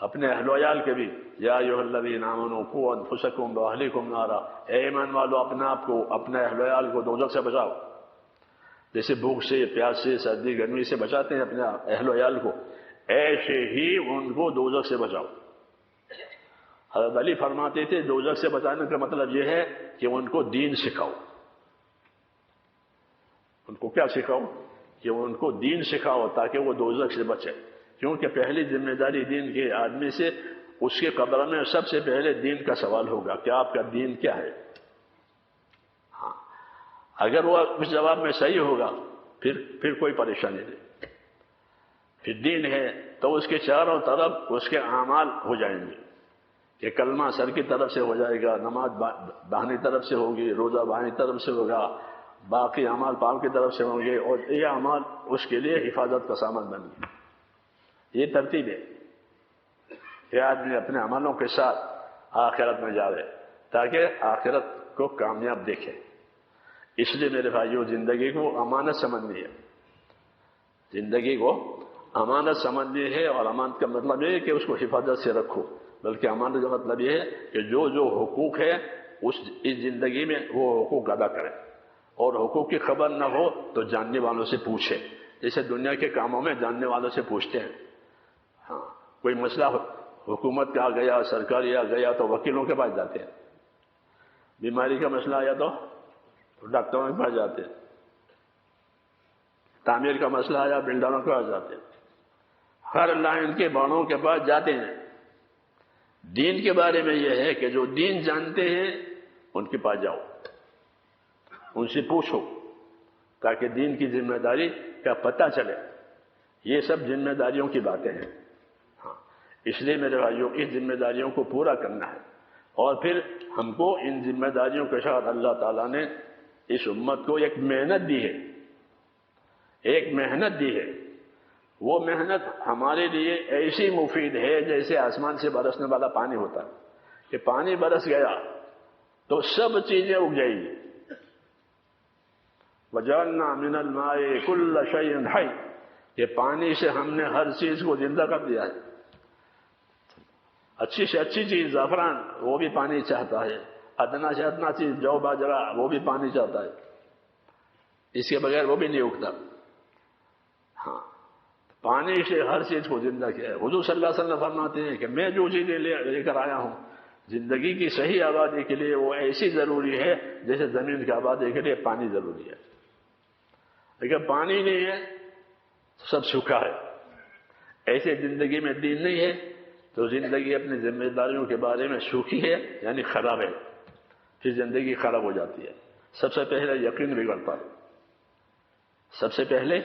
اپنے اہل و عیال کے بھی، یا ایھا الذین آمنوا قوا انفسکم واہلیکم نارا، اے ایمان والو اپنے آپ کو، اپنے اہل و عیال کو دوزخ سے بچاؤ. جیسے بھوک سے، پیاس سے، سردی گرمی سے بچاتے ہیں اپنے اہل و عیال کو، ایسے ہی ان کو دوزخ سے بچاؤ. حضرت علی فرماتے تھے دوزخ سے بچانے کا مطلب یہ ہے کہ ان کو دین سکھاؤ. ان کو کیا سکھاؤ؟ کہ ان کو دین سکھاؤ تاکہ وہ دوزخ سے بچے. کیونکہ پہلی ذمہ داری دین کے آدمی سے، اس کے قبر میں سب سے پہلے دین کا سوال ہوگا کہ آپ کا دین کیا ہے. ہاں، اگر وہ اس جواب میں صحیح ہوگا پھر کوئی پریشانی نہیں. پھر دین ہے تو اس کے چاروں طرف اس کے اعمال ہو جائیں گے کہ کلمہ سر کی طرف سے ہو جائے گا، نماز داہنی طرف سے ہوگی، روزہ بائیں طرف سے ہوگا، باقی اعمال پاؤں کی طرف سے ہوں گے، اور یہ اعمال اس کے لیے حفاظت کا سامان بن گے. یہ ترتیب ہے کہ آدمی اپنے عملوں کے ساتھ آخرت میں جا رہے تاکہ آخرت کو کامیاب دیکھے. اس لیے میرے بھائیوں، زندگی کو امانت سمجھنی ہے. زندگی کو امانت سمجھنی ہے، اور امانت کا مطلب یہ ہے کہ اس کو حفاظت سے رکھو. بلکہ امانت کا مطلب یہ ہے کہ جو حقوق ہے اس زندگی میں وہ حقوق ادا کرے، اور حقوق کی خبر نہ ہو تو جاننے والوں سے پوچھے. جیسے دنیا کے کاموں میں جاننے والوں سے پوچھتے ہیں. ہاں، کوئی مسئلہ حکومت کا آ گیا، سرکاری آ گیا تو وکیلوں کے پاس جاتے ہیں. بیماری کا مسئلہ آیا تو ڈاکٹروں کے پاس جاتے ہیں. تعمیر کا مسئلہ آیا بلڈروں کے پاس جاتے ہیں. ہر لائن کے بڑوں کے پاس جاتے ہیں. دین کے بارے میں یہ ہے کہ جو دین جانتے ہیں ان کے پاس جاؤ، ان سے پوچھو تاکہ دین کی ذمہ داری کا پتہ چلے. یہ سب ذمہ داریوں کی باتیں ہیں. ہاں، اس لیے میرے بھائیوں اس ذمہ داریوں کو پورا کرنا ہے. اور پھر ہم کو ان ذمہ داریوں کے ساتھ اللہ تعالیٰ نے اس امت کو ایک محنت دی ہے. ایک محنت دی ہے. وہ محنت ہمارے لیے ایسی مفید ہے جیسے آسمان سے برسنے والا پانی ہوتا ہے کہ پانی برس گیا تو سب چیزیں اگ جائیں گی. وجعلنا من الماء كل شيء حي، کہ پانی سے ہم نے ہر چیز کو زندہ کر دیا ہے. اچھی سے اچھی چیز زعفران وہ بھی پانی چاہتا ہے، ادنا سے ادنا چیز جو باجرا وہ بھی پانی چاہتا ہے، اس کے بغیر وہ بھی نہیں اگتا. ہاں، پانی سے ہر چیز کو زندہ کیا ہے. حضور صلی اللہ علیہ وسلم فرماتے ہیں کہ میں جو چیزیں لے کر آیا ہوں زندگی کی صحیح آبادی کے لیے وہ ایسی ضروری ہے جیسے زمین کی آبادی کے لیے پانی ضروری ہے. اگر پانی نہیں ہے تو سب سوکھا ہے. ایسے زندگی میں دین نہیں ہے تو زندگی اپنی ذمہ داریوں کے بارے میں سوکھی ہے، یعنی خراب ہے، پھر زندگی خراب ہو جاتی ہے. سب سے پہلے یقین بگڑتا ہے، سب سے پہلے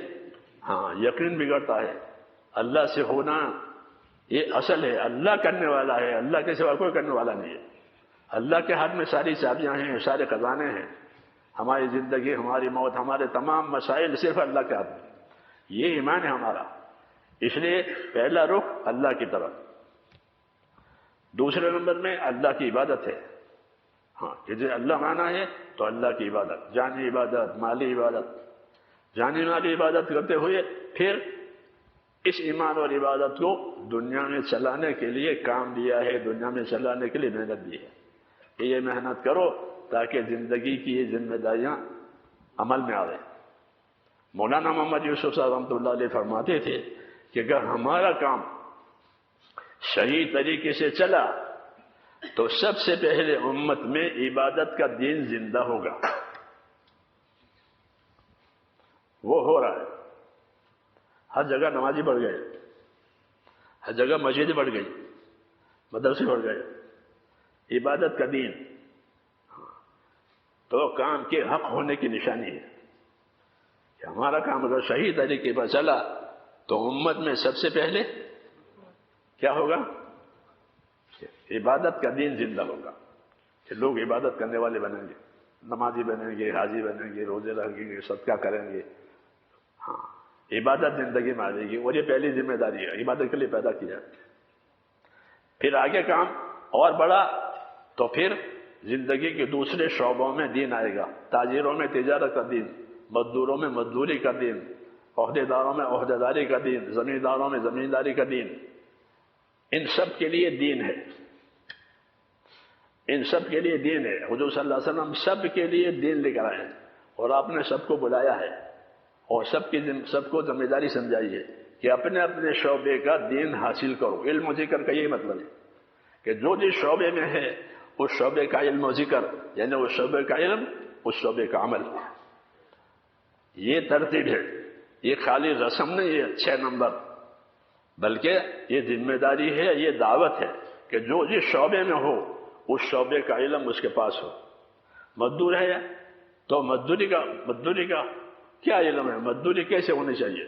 یقین بگڑتا ہے. اللہ سے ہونا یہ اصل ہے، اللہ کرنے والا ہے، اللہ کے سوا کوئی کرنے والا نہیں ہے. اللہ کے ہاتھ میں ساری چابیاں ہیں، سارے خزانے ہیں. ہماری زندگی، ہماری موت، ہمارے تمام مسائل صرف اللہ کے ہاتھ میں. یہ ایمان ہے ہمارا. اس لیے پہلا رخ اللہ کی طرف. دوسرے نمبر میں اللہ کی عبادت ہے. کہ اللہ مانا ہے تو اللہ کی عبادت، جانی عبادت، مالی عبادت. جانی مالی عبادت کرتے ہوئے پھر اس ایمان اور عبادت کو دنیا میں چلانے کے لیے کام دیا ہے، دنیا میں چلانے کے لیے محنت دی ہے کہ یہ محنت کرو تاکہ زندگی کی یہ ذمہ داریاں عمل میں آئیں. مولانا محمد یوسف صاحب رحمۃ اللہ علیہ فرماتے تھے کہ اگر ہمارا کام صحیح طریقے سے چلا تو سب سے پہلے امت میں عبادت کا دین زندہ ہوگا. وہ ہو رہا ہے. ہر جگہ نمازی بڑھ گئے، ہر جگہ مسجد بڑھ گئی، مدرسے بڑھ گئے. عبادت کا دین تو کام کے حق ہونے کی نشانی ہے کہ ہمارا کام اگر صحیح طریقے پر چلا تو امت میں سب سے پہلے کیا ہوگا؟ عبادت کا دین زندہ ہوگا کہ لوگ عبادت کرنے والے بنیں گے، نمازی بنیں گے، حاجی بنیں گے، روزے رکھیں گے، صدقہ کریں گے. عبادت زندگی میں آ جائے گی. اور یہ پہلی ذمہ داری ہے، عبادت کے لیے پیدا کیا. پھر آگے کام اور بڑا تو پھر زندگی کے دوسرے شعبوں میں دین آئے گا. تاجروں میں تجارت کا دین، مزدوروں میں مزدوری کا دین، عہدے داروں میں عہدے داری کا دین، زمینداروں میں زمینداری کا دین. ان سب کے لیے دین ہے، ان سب کے لیے دین ہے. حضور صلی اللہ علیہ وسلم سب کے لیے دین لے کر آئے ہیں اور آپ نے سب کو بلایا ہے اور سب کو ذمہ داری سمجھائی ہے کہ اپنے اپنے شعبے کا دین حاصل کرو. علم و ذکر کا یہی مطلب ہے کہ جو جس شعبے میں ہے اس شعبے کا علم و ذکر، یعنی اس شعبے کا علم، اس شعبے کا عمل. یہ ترتیب ہے. یہ خالی رسم نہیں ہے 6 نمبر، بلکہ یہ ذمہ داری ہے، یہ دعوت ہے کہ جو جس شعبے میں ہو اس شعبے کا علم اس کے پاس ہو. مزدور ہے تو مزدوری کا کیا علم ہے؟ مزدوری کیسے ہونی چاہیے؟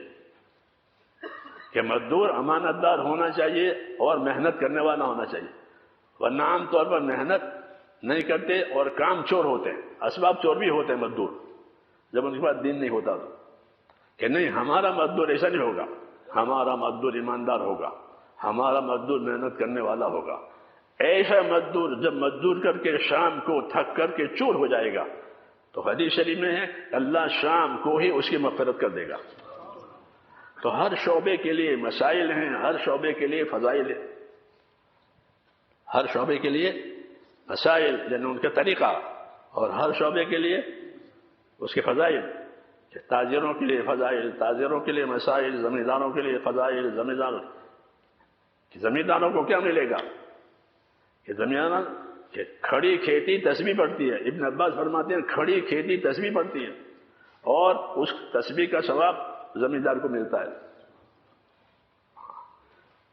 کہ مزدور امانت دار ہونا چاہیے اور محنت کرنے والا ہونا چاہیے. ورنہ عام طور پر محنت نہیں کرتے اور کام چور ہوتے ہیں، اسباب چور بھی ہوتے ہیں مزدور، جب ان کے پاس دین نہیں ہوتا تو. کہ نہیں، ہمارا مزدور ایسا نہیں ہوگا، ہمارا مزدور ایماندار ہوگا، ہمارا مزدور محنت کرنے والا ہوگا. ایسا مزدور جب مزدور کر کے شام کو تھک کر کے چور ہو جائے گا تو حدیث شریف میں ہے اللہ شام کو ہی اس کی مغفرت کر دے گا. تو ہر شعبے کے لیے مسائل ہیں، ہر شعبے کے لیے فضائل ہیں، ہر شعبے کے لیے مسائل یعنی ان کا طریقہ، اور ہر شعبے کے لیے اس کے فضائل. تاجروں کے لیے فضائل، تاجروں کے لیے مسائل، زمینداروں کے لیے فضائل. زمینداروں کو کیا ملے گا؟ کہ زمیندار کہ کھڑی کھیتی تسبیح پڑھتی ہے. ابن عباس فرماتے ہیں کھڑی کھیتی تسبیح پڑھتی ہے اور اس تسبیح کا ثواب زمیندار کو ملتا ہے.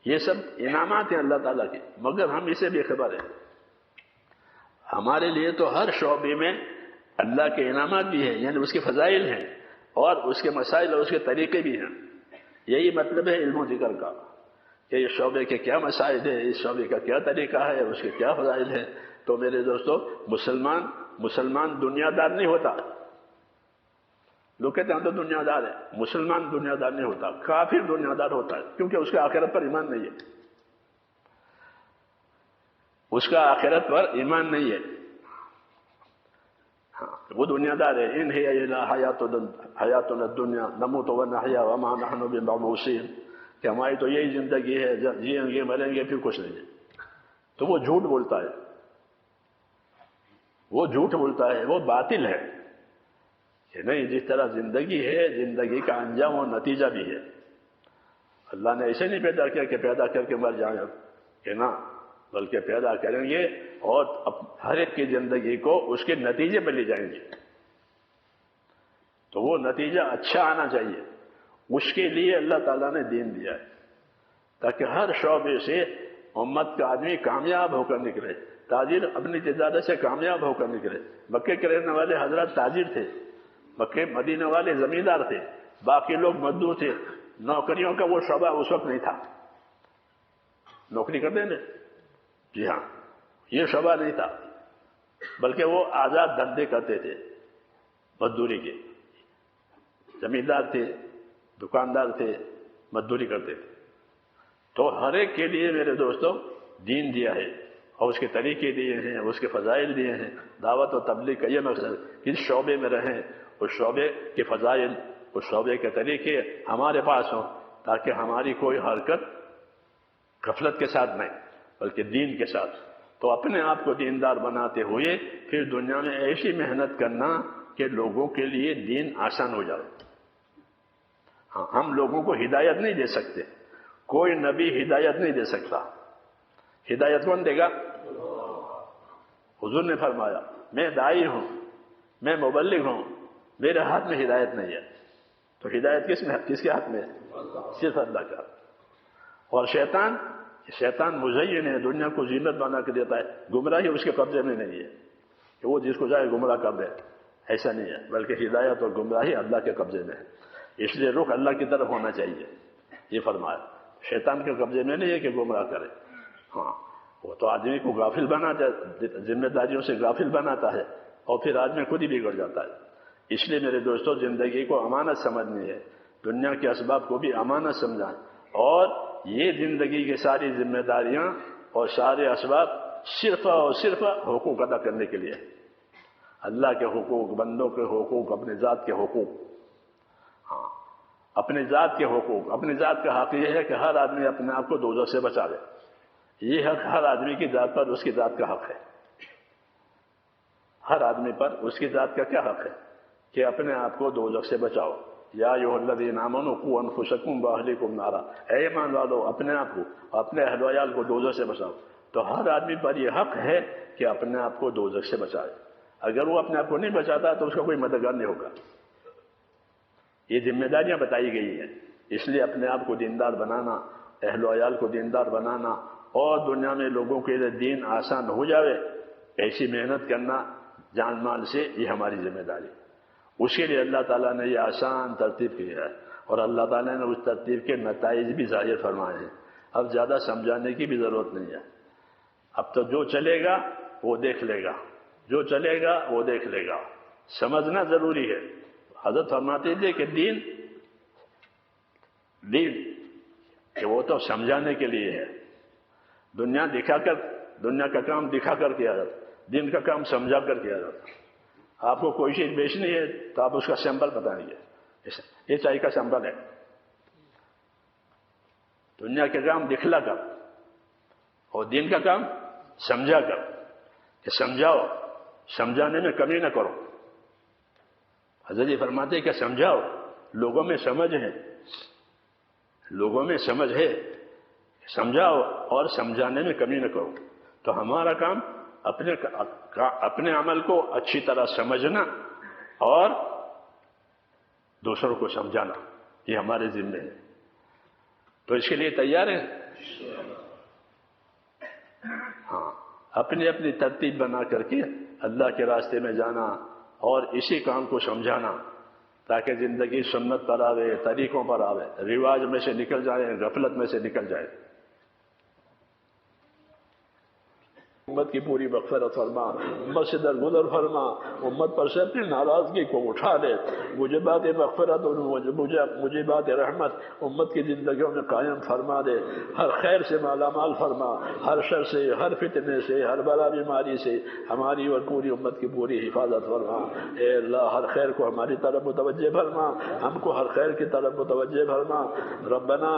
یہ سب انعامات ہیں اللہ تعالیٰ کے، مگر ہم اسے بے خبر ہیں. ہمارے لیے تو ہر شعبے میں اللہ کے انعامات بھی ہیں، یعنی اس کے فضائل ہیں اور اس کے مسائل اور اس کے طریقے بھی ہیں. یہی مطلب ہے علم و ذکر کا کہ اس شعبے کے کیا مسائل ہیں، اس شعبے کا کیا طریقہ ہے، اس کے کیا فضائل ہیں. تو میرے دوستو، مسلمان دنیا دار نہیں ہوتا. لوگ کہتے ہیں ہم تو دنیا دار ہے. مسلمان دنیا دار نہیں ہوتا، کافر دنیا دار ہوتا ہے، کیونکہ اس کا آخرت پر ایمان نہیں ہے. اس کا آخرت پر ایمان نہیں ہے. وہ دنیا دار ہے، ان ہی الا حیاتنا الدنیا نموت ونحیا وما نحن بمبعوثین، کہ ہماری تو یہی زندگی ہے، جئیں گے مریں گے پھر کچھ نہیں ہے۔ تو وہ جھوٹ بولتا ہے، وہ جھوٹ بولتا ہے، وہ باطل ہے کہ نہیں، جس طرح زندگی ہے، زندگی کا انجام اور نتیجہ بھی ہے۔ اللہ نے ایسے نہیں پیدا کیا کہ پیدا کر کے مر جائیں کہ نہ، بلکہ پیدا کریں گے اور ہر ایک کی زندگی کو اس کے نتیجے پہ لے جائیں گے، تو وہ نتیجہ اچھا آنا چاہیے۔ اس کے لیے اللہ تعالیٰ نے دین دیا ہے تاکہ ہر شعبے سے امت کا آدمی کامیاب ہو کر نکلے، تاجر اپنی تجارت سے کامیاب ہو کر نکلے۔ مکے کے رہنے والے حضرات تاجر تھے، مکے مدینہ والے زمیندار تھے، باقی لوگ مزدور تھے، نوکریوں کا وہ شعبہ اس وقت نہیں تھا۔ نوکری کرتے ہیں نا، جی ہاں، یہ شعبہ نہیں تھا، بلکہ وہ آزاد دھندے کرتے تھے مزدوری کے۔ زمیندار تھے، دکاندار تھے، مزدوری کرتے تھے۔ تو ہر ایک کے لیے میرے دوستوں دین دیا ہے، اور اس کے طریقے دیے ہیں، اس کے فضائل دیے ہیں۔ دعوت و تبلیغ کا یہ مقصد، کس شعبے میں رہیں اس شعبے کے فضائل، اس شعبے کے طریقے ہمارے پاس ہوں، تاکہ ہماری کوئی حرکت غفلت کے ساتھ نہیں بلکہ دین کے ساتھ۔ تو اپنے آپ کو دیندار بناتے ہوئے پھر دنیا میں ایسی محنت کرنا کہ لوگوں کے لیے دین آسان ہو جائے۔ ہاں، ہم لوگوں کو ہدایت نہیں دے سکتے، کوئی نبی ہدایت نہیں دے سکتا۔ ہدایت کون دے گا؟ حضور نے فرمایا میں داعی ہوں، میں مبلغ ہوں، میرے ہاتھ میں ہدایت نہیں ہے۔ تو ہدایت کس کے ہاتھ میں ہے؟ صرف اللہ کا۔ اور شیطان مزین ہے، دنیا کو زینت بنا کے دیتا ہے، گمراہی اس کے قبضے میں نہیں ہے کہ وہ جس کو جائے گمراہ کر دے، ایسا نہیں ہے، بلکہ ہدایت اور گمراہی اللہ کے قبضے میں ہے۔ اس لیے رخ اللہ کی طرف ہونا چاہیے، یہ فرمایا۔ شیطان کے قبضے میں نہیں ہے کہ گمراہ کرے۔ ہاں، وہ تو آدمی کو غافل بناتا ہے، ذمہ داریوں سے غافل بناتا ہے، اور پھر آدمی خود ہی بگڑ جاتا ہے۔ اس لیے میرے دوستوں زندگی کو امانت سمجھنی ہے، دنیا کے اسباب کو بھی امانت سمجھائیں، اور یہ زندگی کی ساری ذمہ داریاں اور سارے اسباب صرف اور صرف حقوق ادا کرنے کے لیے، اللہ کے حقوق، بندوں کے حقوق، اپنے ذات کے حقوق۔ ہاں، اپنے ذات کے حقوق، اپنی ذات کا حق یہ ہے کہ ہر آدمی اپنے آپ کو دوزخ سے بچا لے۔ یہ حق ہر آدمی کی ذات پر اس کی ذات کا حق ہے۔ ہر آدمی پر اس کی ذات کا کیا حق ہے کہ اپنے آپ کو دوزخ سے بچاؤ۔ یا ایھا الذین آمنوا قوا انفسکم واہلیکم نارا، اے ایمان والو اپنے آپ کو، اپنے اہل و عیال کو دوزخ سے بچاؤ۔ تو ہر آدمی پر یہ حق ہے کہ اپنے آپ کو دوزخ سے بچائے۔ اگر وہ اپنے آپ کو نہیں بچاتا تو اس کا کوئی مددگار نہیں ہوگا۔ یہ ذمہ داریاں بتائی گئی ہیں، اس لیے اپنے آپ کو دیندار بنانا، اہل و عیال کو دیندار بنانا، اور دنیا میں لوگوں کے لیے دین آسان ہو جاوے، ایسی محنت کرنا جان مال سے، یہ ہماری ذمہ داری۔ اس کے لیے اللہ تعالیٰ نے یہ آسان ترتیب کی ہے، اور اللہ تعالیٰ نے اس ترتیب کے نتائج بھی ظاہر فرمائے ہیں۔ اب زیادہ سمجھانے کی بھی ضرورت نہیں ہے، اب تو جو چلے گا وہ دیکھ لے گا، جو چلے گا وہ دیکھ لے گا۔ سمجھنا ضروری ہے۔ حضرت فرماتے تھے کہ دین کہ وہ تو سمجھانے کے لیے ہے، دنیا کا کام دکھا کر کیا جاتا، دین کا کام سمجھا کر کیا جاتا۔ آپ کو کوئی چیز بیچنی ہے تو آپ اس کا سیمپل بتائیں گے، یہ چائے کا سیمپل ہے۔ دنیا کا کام دکھلا کر، اور دین کا کام سمجھا کر، کہ سمجھاؤ، سمجھانے میں کمی نہ کرو۔ حضرت یہ فرماتے ہیں کہ سمجھاؤ، لوگوں میں سمجھ ہے، لوگوں میں سمجھ ہے، سمجھاؤ اور سمجھانے میں کمی نہ کرو۔ تو ہمارا کام اپنے عمل کو اچھی طرح سمجھنا اور دوسروں کو سمجھانا، یہ ہمارے ذمہ ہے۔ تو اس کے لیے تیار ہیں؟ ہاں، اپنی اپنی ترتیب بنا کر کے اللہ کے راستے میں جانا، اور اسی کام کو سمجھانا، تاکہ زندگی سنت پر آوے، طریقوں پر آوے، رواج میں سے نکل جائے، غفلت میں سے نکل جائے۔ امت کی پوری مغفرت فرما، امت سے درگزر فرما، امت پر سے اپنی ناراضگی کو اٹھا لے، موجبات مغفرت اور موجبات رحمت امت کی زندگیوں میں قائم فرما دے، ہر خیر سے مالا مال فرما، ہر شر سے، ہر فتنے سے، ہر بلا بیماری سے ہماری اور پوری امت کی پوری حفاظت فرما۔ اے اللہ ہر خیر کو ہماری طرف متوجہ فرما، ہم کو ہر خیر کی طرف متوجہ فرما۔ ربنا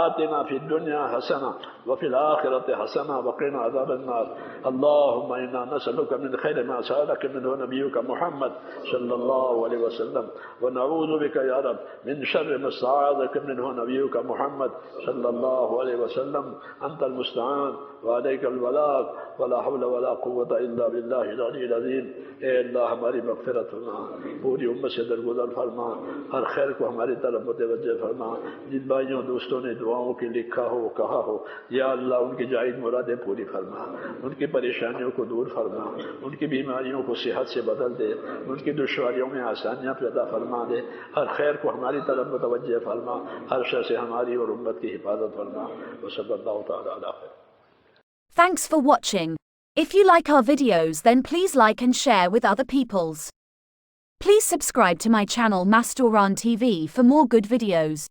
آتنا فی الدنیا حسنہ وفی الآخرۃ حسنہ وقنا عذاب النار۔ اللهم انا نسألك من خير ما سألك منه نبيك محمد صلى الله عليه وسلم، ونعوذ بك يا رب من شر ما استعاذك منه نبيك محمد صلى الله عليه وسلم۔ انت المستعان وعليك البلاغ ولا حول ولا قوة الا بالله العلي العظيم۔ اے اللہ ہماری مغفرت فرما، پوری امت سے درگزر فرما، ہر خیر کو ہماری طرف متوجہ فرما۔ جن بھائیوں دوستوں نے دعاؤں کی لکھا ہو کہا ہو، یا اللہ ان کی جائز مرادیں پوری فرما، ان کی پریشانیوں کو دور فرما، ان کی بیماریوں کو صحت سے بدل دے، ان کی دشواریوں میں آسانیاں پیدا فرما دے، ہر خیر کو ہماری طرف متوجہ فرما، ہر شر سے ہماری اور امت کی حفاظت فرما۔ وصلی اللہ تعالی علی خیر۔ Thanks for watching. If you like our videos, then please like and share with other peoples. Please subscribe to my channel Mastoran TV for more good videos.